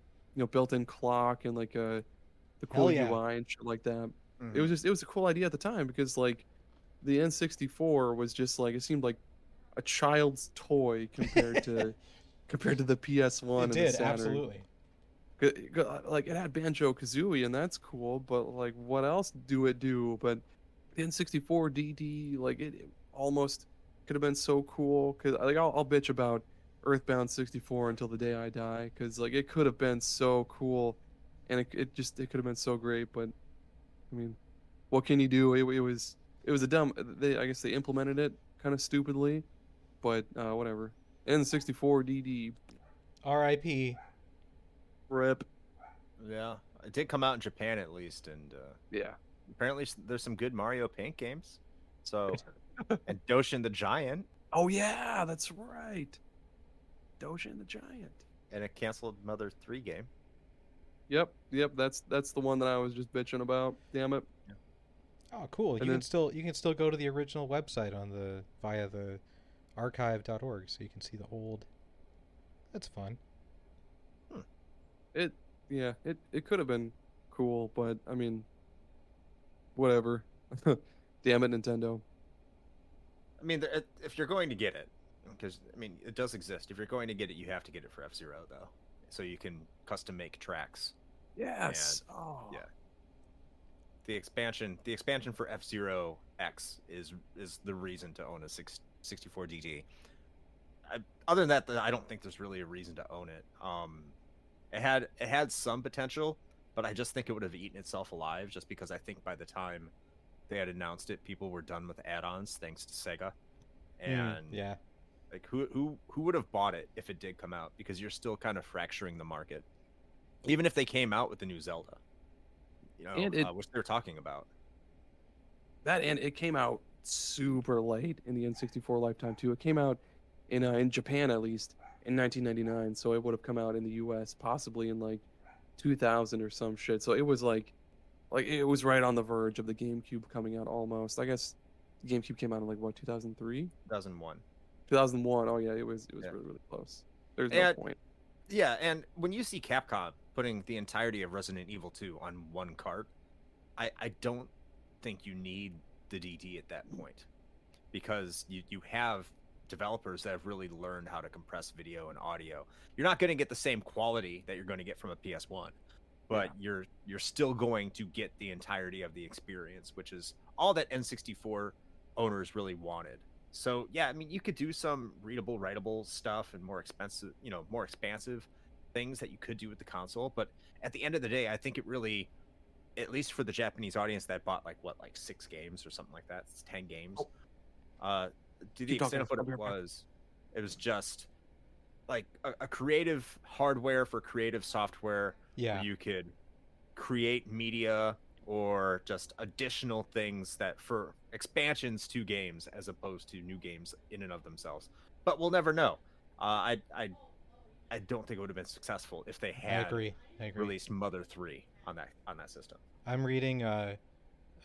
built-in clock and like the cool UI and shit like that. Mm-hmm. It was a cool idea at the time because like the N64 was just like, it seemed like a child's toy compared to the PS1 and the Saturn. Absolutely. Like it had Banjo-Kazooie and that's cool, but like what else do it do? But the N64 DD, like it almost could have been so cool. Cause like I'll bitch about Earthbound 64 until the day I die, because like it could have been so cool, and it could have been so great. But I mean, what can you do? It was a dumb. I guess they implemented it kind of stupidly, but whatever. N64 DD. R.I.P. Rip. Yeah, it did come out in Japan at least, and apparently there's some good Mario Paint games. So, and Doshin the Giant. Oh yeah, that's right. Doshin the Giant. And a canceled Mother 3 game. Yep, that's the one that I was just bitching about. Damn it. Yeah. Oh, cool. You can still go to the original website via the archive.org, so you can see the old. That's fun. yeah, it could have been cool, but I mean, whatever. Damn it, Nintendo. I mean, if you're going to get it, because I mean, it does exist. If you're going to get it, you have to get it for F-Zero though, so you can custom make tracks. Yes. Oh. Yeah. The expansion for F-Zero X is the reason to own a 64 DD. Other than that, I don't think there's really a reason to own it. It had some potential, but I just think it would have eaten itself alive. Just because I think by the time they had announced it, people were done with add-ons thanks to Sega, and Yeah. like who would have bought it if it did come out? Because you're still kind of fracturing the market, even if they came out with the new Zelda, which they're talking about. And it came out super late in the N64 lifetime too. It came out in Japan at least in 1999, so it would have come out in the US possibly in like 2000 or some shit. So it was like it was right on the verge of the GameCube coming out almost. I guess the GameCube came out in like what, 2003? 2001. 2001. Oh yeah, it was really really close. There's no point. Yeah, and when you see Capcom putting the entirety of Resident Evil 2 on one cart, I don't think you need the DD at that point, because you have developers that have really learned how to compress video and audio. You're not going to get the same quality that you're going to get from a PS1, but you're still going to get the entirety of the experience, which is all that N64 owners really wanted. So yeah, I mean, you could do some readable, writable stuff and more expansive things that you could do with the console. But at the end of the day, I think it really, at least for the Japanese audience that bought like 6 games or something like that, it's 10 games. To the extent of what it was just like a creative hardware for creative software. Yeah. Where you could create media or just additional things that for expansions to games as opposed to new games in and of themselves. But we'll never know. I don't think it would have been successful if they had I agree. released Mother 3 on that system. I'm reading the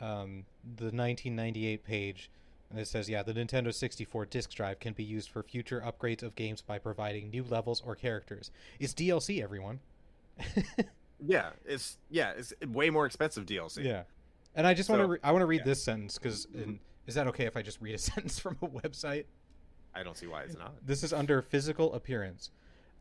1998 page, and it says, the Nintendo 64 disk drive can be used for future upgrades of games by providing new levels or characters. It's DLC, everyone. It's way more expensive DLC. Yeah, and I just want to read this sentence because is that okay if I just read a sentence from a website? I don't see why it's not. This is under physical appearance.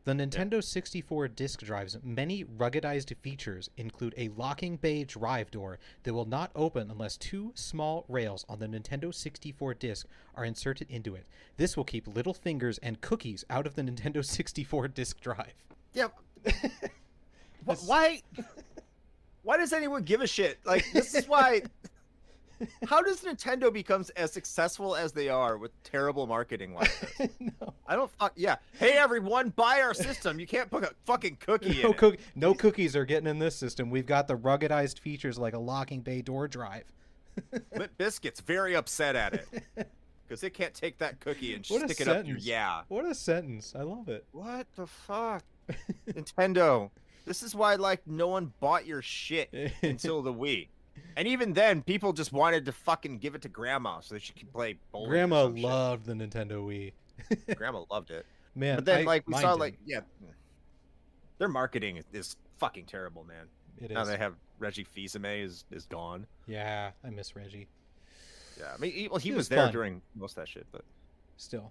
The Nintendo 64 disk drive's many ruggedized features include a locking bay drive door that will not open unless 2 small rails on the Nintendo 64 disk are inserted into it. This will keep little fingers and cookies out of the Nintendo 64 disk drive. Yeah. Why does anyone give a shit? Like, this is why. How does Nintendo become as successful as they are with terrible marketing like this? No. I don't. Hey everyone, buy our system. You can't put a fucking cookie in it. No cookies are getting in this system. We've got the ruggedized features like a locking bay door drive. Limp Bizkit's very upset at it because it can't take that cookie and stick it up your What a sentence! I love it. What the fuck, Nintendo? This is why no one bought your shit until the Wii. And even then, people just wanted to fucking give it to Grandma so that she could play bowling. Grandma loved the Nintendo Wii. Grandma loved it. Man, but then we saw their marketing is fucking terrible, man. It now is. They have Reggie Fils-Aimé is gone. Yeah, I miss Reggie. Yeah, I mean, he was there fun. during most of that shit, but still.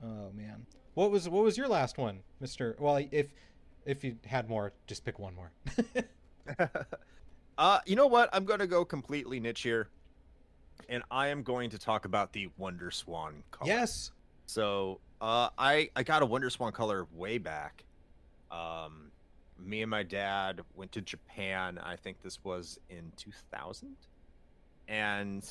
Oh man, what was your last one, Mister? Well, if you had more, just pick one more. You know what? I'm going to go completely niche here, and I am going to talk about the Wonder Swan color. Yes. So, I got a Wonder Swan color way back. Me and my dad went to Japan. I think this was in 2000, and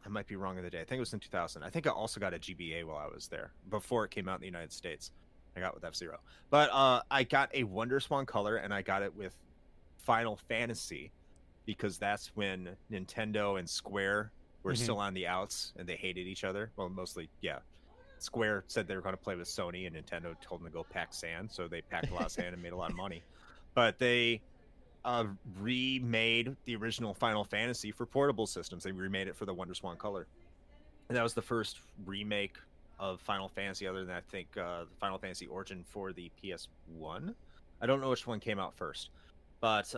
I might be wrong in the day. I think it was in 2000. I think I also got a GBA while I was there before it came out in the United States. I got with F-Zero, but I got a Wonder Swan color, and I got it with Final Fantasy. Because that's when Nintendo and Square were still on the outs and they hated each other. Well, mostly, yeah. Square said they were going to play with Sony and Nintendo told them to go pack sand. So they packed a lot of sand and made a lot of money. But they remade the original Final Fantasy for portable systems. They remade it for the Wonder Swan color. And that was the first remake of Final Fantasy other than, I think, Final Fantasy Origin for the PS1. I don't know which one came out first. But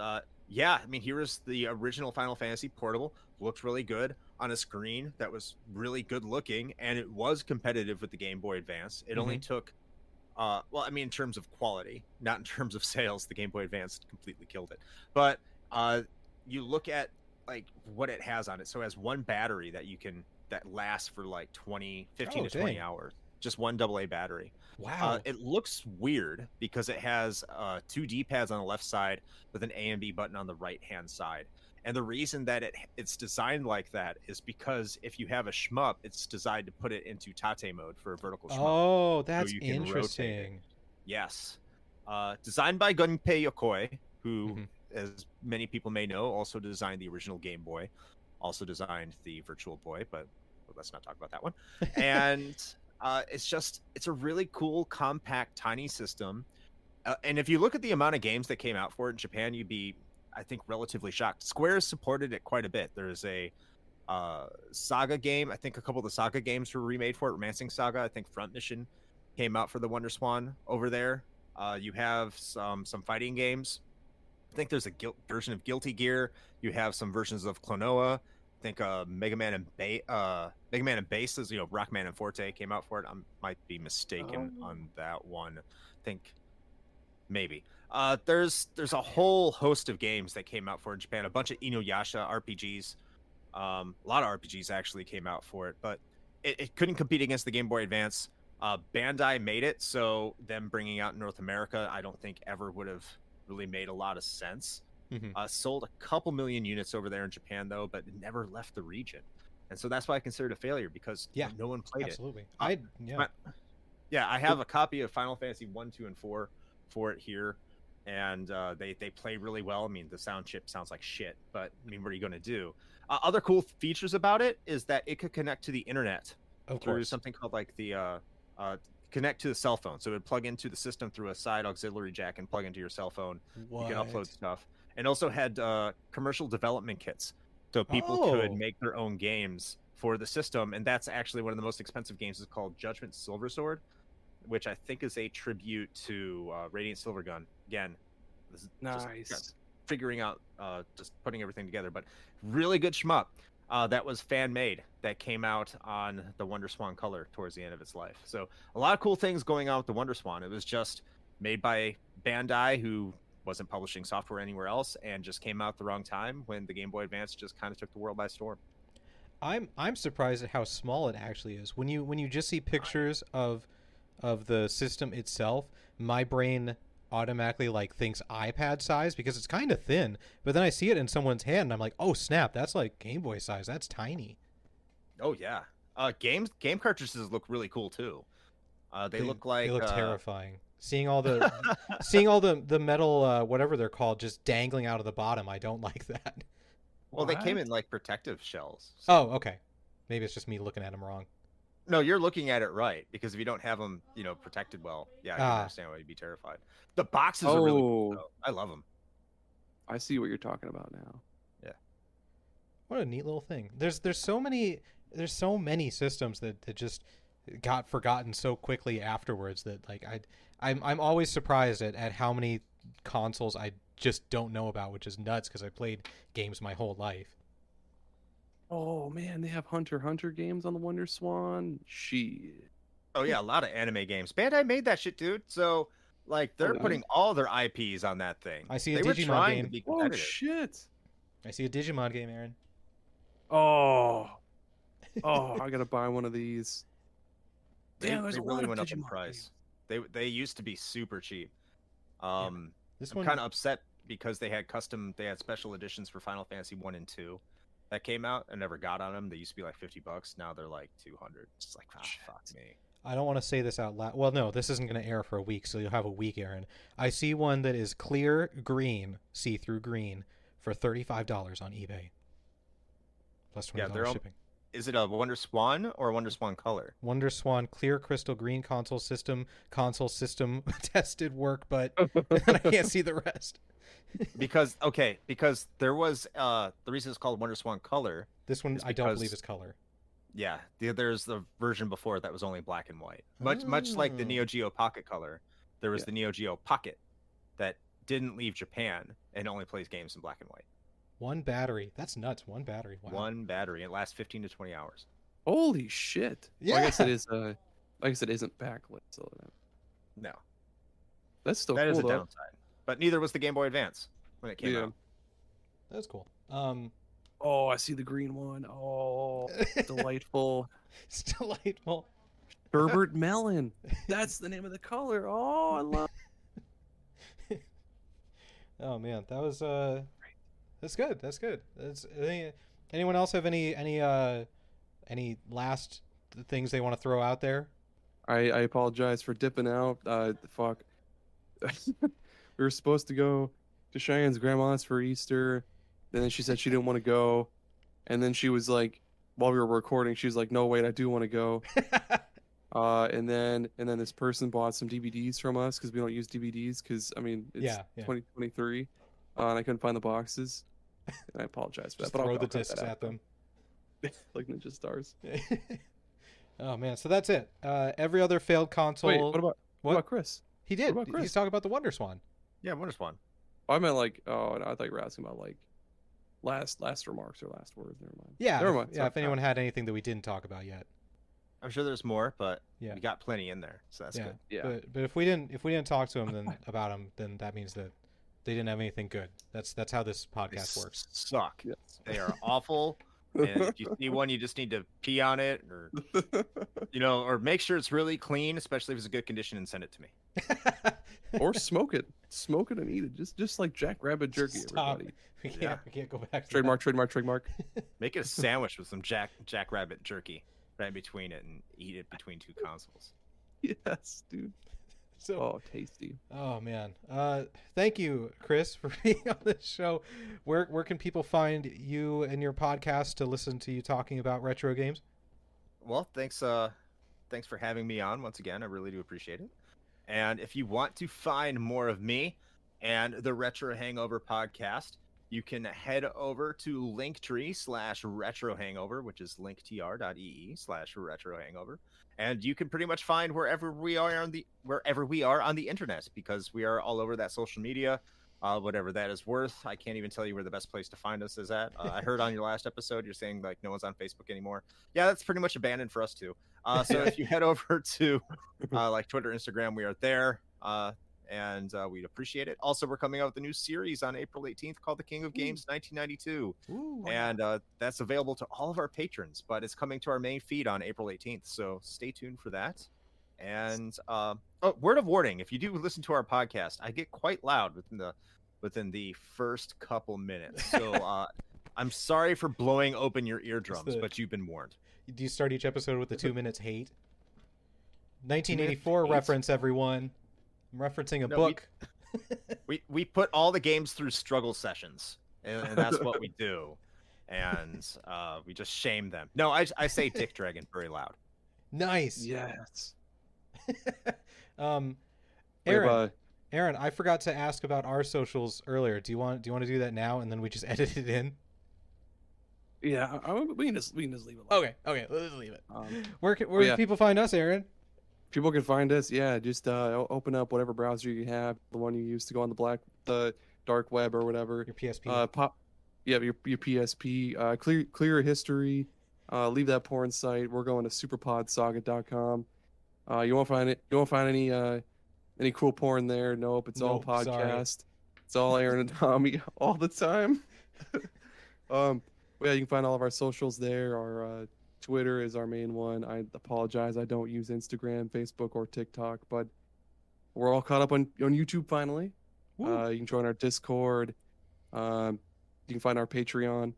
yeah, I mean, here is the original Final Fantasy portable. Looked really good on a screen that was really good looking, and it was competitive with the Game Boy Advance. It only took, well, I mean, in terms of quality, not in terms of sales. The Game Boy Advance completely killed it. But you look at like what it has on it. So it has one battery that lasts for like 15 to 20 hours. Just one AA battery. Wow. It looks weird because it has 2 D-pads on the left side with an A and B button on the right-hand side. And the reason that it's designed like that is because if you have a shmup, it's designed to put it into tate mode for a vertical shmup. Oh, that's interesting. Yes. Designed by Gunpei Yokoi, who, as many people may know, also designed the original Game Boy, also designed the Virtual Boy, but let's not talk about that one. And it's a really cool, compact, tiny system. And if you look at the amount of games that came out for it in Japan, you'd be, I think, relatively shocked. Square supported it quite a bit. There's a Saga game. I think a couple of the Saga games were remade for it. Romancing Saga. I think Front Mission came out for the Wonder Swan over there. You have some fighting games. I think there's a version of Guilty Gear. You have some versions of Klonoa. I think Mega Man and Bass, Rockman and Forte came out for it. I might be mistaken on that one. I think maybe. There's a whole host of games that came out for it in Japan. A bunch of Inuyasha RPGs. A lot of RPGs actually came out for it, but it couldn't compete against the Game Boy Advance. Bandai made it, so them bringing out in North America, I don't think ever would have really made a lot of sense. Sold a couple million units over there in Japan, though, but it never left the region. And so that's why I consider it a failure, because no one played it. Absolutely. I have a copy of Final Fantasy 1, 2, and 4 for it here, and they play really well. I mean, the sound chip sounds like shit, but I mean, what are you going to do? Other cool features about it is that it could connect to the internet through something called like the connect to the cell phone. So it would plug into the system through a side auxiliary jack and plug into your cell phone. You can upload stuff. And also had commercial development kits, so people could make their own games for the system. And that's actually one of the most expensive games. Is called Judgment Silver Sword, which I think is a tribute to Radiant Silvergun. Again, this is just figuring out, just putting everything together. But really good shmup that was fan made, that came out on the Wonder Swan Color towards the end of its life. So a lot of cool things going on with the Wonder Swan. It was just made by Bandai, who wasn't publishing software anywhere else, and just came out at the wrong time when the Game Boy Advance just kind of took the world by storm. I'm surprised at how small it actually is. When you just see pictures of the system itself, my brain automatically like thinks iPad size because it's kind of thin. But then I see it in someone's hand and I'm like, oh snap, that's like Game Boy size. That's tiny. Oh yeah. Game cartridges look really cool too. They look terrifying. Seeing all the metal whatever they're called just dangling out of the bottom, I don't like that. Well, they came in like protective shells. So. Oh, okay. Maybe it's just me looking at them wrong. No, you're looking at it right, because if you don't have them, protected well, I can understand why you'd be terrified. The boxes are really cool, though. I love them. I see what you're talking about now. Yeah. What a neat little thing. There's so many systems that just got forgotten so quickly afterwards that like I'm always surprised at how many consoles I just don't know about, which is nuts because I played games my whole life. Oh man, they have Hunter x Hunter games on the Wonder Swan. Shit. Oh yeah, a lot of anime games. Bandai made that shit, dude. So like they're putting all their IPs on that thing. I see a Digimon game. To be competitive. Oh shit. I see a Digimon game, Aaron. Oh, I gotta buy one of these. They really went up in price. They used to be super cheap. This one, I'm kind of upset because they had special editions for Final Fantasy 1 and 2 that came out. I never got on them. They used to be like $50. Now they're like $200. It's just like, fuck me. I don't want to say this out loud. Well, no, this isn't going to air for a week, so you'll have a week, Aaron. I see one that is clear green, see-through green, for $35 on eBay. Plus $20 shipping. Is it a Wonder Swan or a Wonder Swan Color? Wonder Swan clear crystal green console system tested work, but I can't see the rest. because there was the reason it's called Wonder Swan Color. This one I don't believe is color. Yeah, there's the version before that was only black and white. Much like the Neo Geo Pocket Color, there was the Neo Geo Pocket that didn't leave Japan, and only plays games in black and white. One battery. That's nuts. One battery. Wow. One battery. It lasts 15 to 20 hours. Holy shit! Yeah. Well, I guess it is. I guess it isn't backlit, so No, that's still that cool is a though. downside. But neither was the Game Boy Advance when it came Yeah. out. That's cool. Oh, I see the green one. Oh, delightful. It's delightful. Sherbet melon. That's the name of the color. Oh, I love. Oh man, that was that's good. That's good. Anyone else have any last things they want to throw out there? I apologize for dipping out. Fuck. We were supposed to go to Cheyenne's grandma's for Easter, and then she said she didn't want to go, and then she was like, while we were recording, she was like, "No, wait, I do want to go." And then this person bought some DVDs from us because we don't use DVDs because I mean it's Yeah. 2023, and I couldn't find the boxes. And I apologize for Just that. But throw I'll the cut that discs out. at them. Like Ninja Stars. Oh man, so that's it. Every other failed console. Wait, what What? about Chris? He did. what about Chris? He's talking about the Wonder Swan. Yeah, Wonderswan. Oh, I meant like, oh, no, I thought you were asking about like last remarks or last words. Never mind. Yeah. Never if- mind. Yeah. Sorry. If anyone had anything that we didn't talk about yet. I'm sure there's more, but Yeah. we got plenty in there, so that's Yeah. good. Yeah. But if we didn't talk to him then about him, then that means that they didn't have anything good. That's how this They podcast works. suck. Yes. They are awful. And if you see one, you just need to pee on it, or or make sure it's really clean, especially if it's a good condition, and send it to me. Or smoke it and eat it. Just like Jackrabbit jerky, Stop. everybody. We can't go back. To Trademark. Make it a sandwich with some Jackrabbit jerky right in between it, and eat it between two consoles. Yes, dude. That. So. Oh, tasty. Oh man. Thank you, Chris, for being on this show. Where can people find you and your podcast to listen to you talking about retro games? Well, thanks for having me on once again. I really do appreciate it. And if you want to find more of me and the Retro Hangover podcast, you can head over to Linktree/Retro Hangover, which is linktr.ee/Retro Hangover. And you can pretty much find wherever we are on the internet, because we are all over that social media, whatever that is worth. I can't even tell you where the best place to find us is at. I heard on your last episode you're saying like no one's on Facebook anymore. Yeah, that's pretty much abandoned for us too. So if you head over to like Twitter, Instagram, we are there. And we'd appreciate it. Also, we're coming out with a new series on April 18th called The King of Games 1992. Ooh. And that's available to all of our patrons, but it's coming to our main feed on April 18th. So stay tuned for that. And word of warning, if you do listen to our podcast, I get quite loud within the first couple minutes. So I'm sorry for blowing open your eardrums, but you've been warned. Do you start each episode with the 2 minutes hate? 1984 hate? reference, everyone. I'm referencing a No, book. We put all the games through struggle sessions, and that's what we do. And we just shame them. No, I say Dick Dragon very loud. Nice. Yes. Aaron, Aaron. Aaron, I forgot to ask about our socials earlier. Do you want to do that now, and then we just edit it in? Yeah, we can just leave it. Alone. Okay, let's leave it. Um, Where can people find us, Aaron? People can find us. Yeah, just open up whatever browser you have, the one you use to go on the dark web or whatever. Your PSP. Your PSP. Clear your history. Leave that porn site. We're going to superpodsaga.com. You won't find it. You won't find any cool porn there. Nope, it's all Nope, sorry. podcast. It's all Aaron and Tommy all the time. Yeah, you can find all of our socials there. Our Twitter is our main one. I apologize, I don't use Instagram, Facebook, or TikTok, but we're all caught up on YouTube finally. Woo. You can join our Discord. You can find our Patreon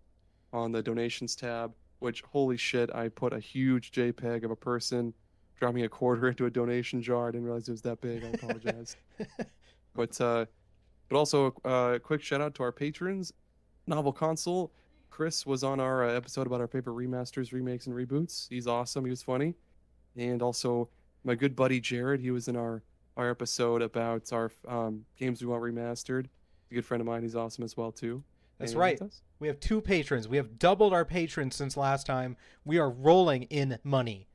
on the donations tab, which, holy shit, I put a huge JPEG of a person dropping a quarter into a donation jar. I didn't realize it was that big. I apologize. But also a quick shout out to our patrons. Novel Console. Chris was on our episode about our favorite remasters, remakes, and reboots. He's awesome. He was funny. And also my good buddy Jared. He was in our episode about our games we want remastered. He's a good friend of mine. He's awesome as well too. That's And right. that's us. We have 2 patrons. We have doubled our patrons since last time. We are rolling in money.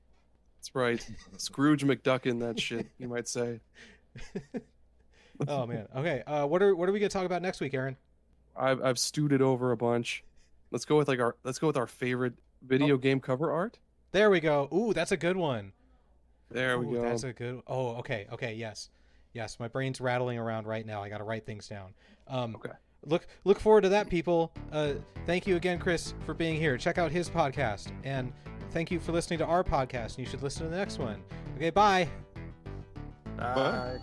That's right. Scrooge McDuckin, that shit, you might say. Oh man. Okay. What are we gonna talk about next week, Aaron? I've stewed it over a bunch. Let's go with our favorite video game cover art. There we go. Ooh, that's a good one. There we Ooh, go. That's a good. Oh, okay, yes. My brain's rattling around right now. I got to write things down. Okay. Look forward to that, people. Thank you again, Chris, for being here. Check out his podcast, and thank you for listening to our podcast. And you should listen to the next one. Okay, bye. Bye.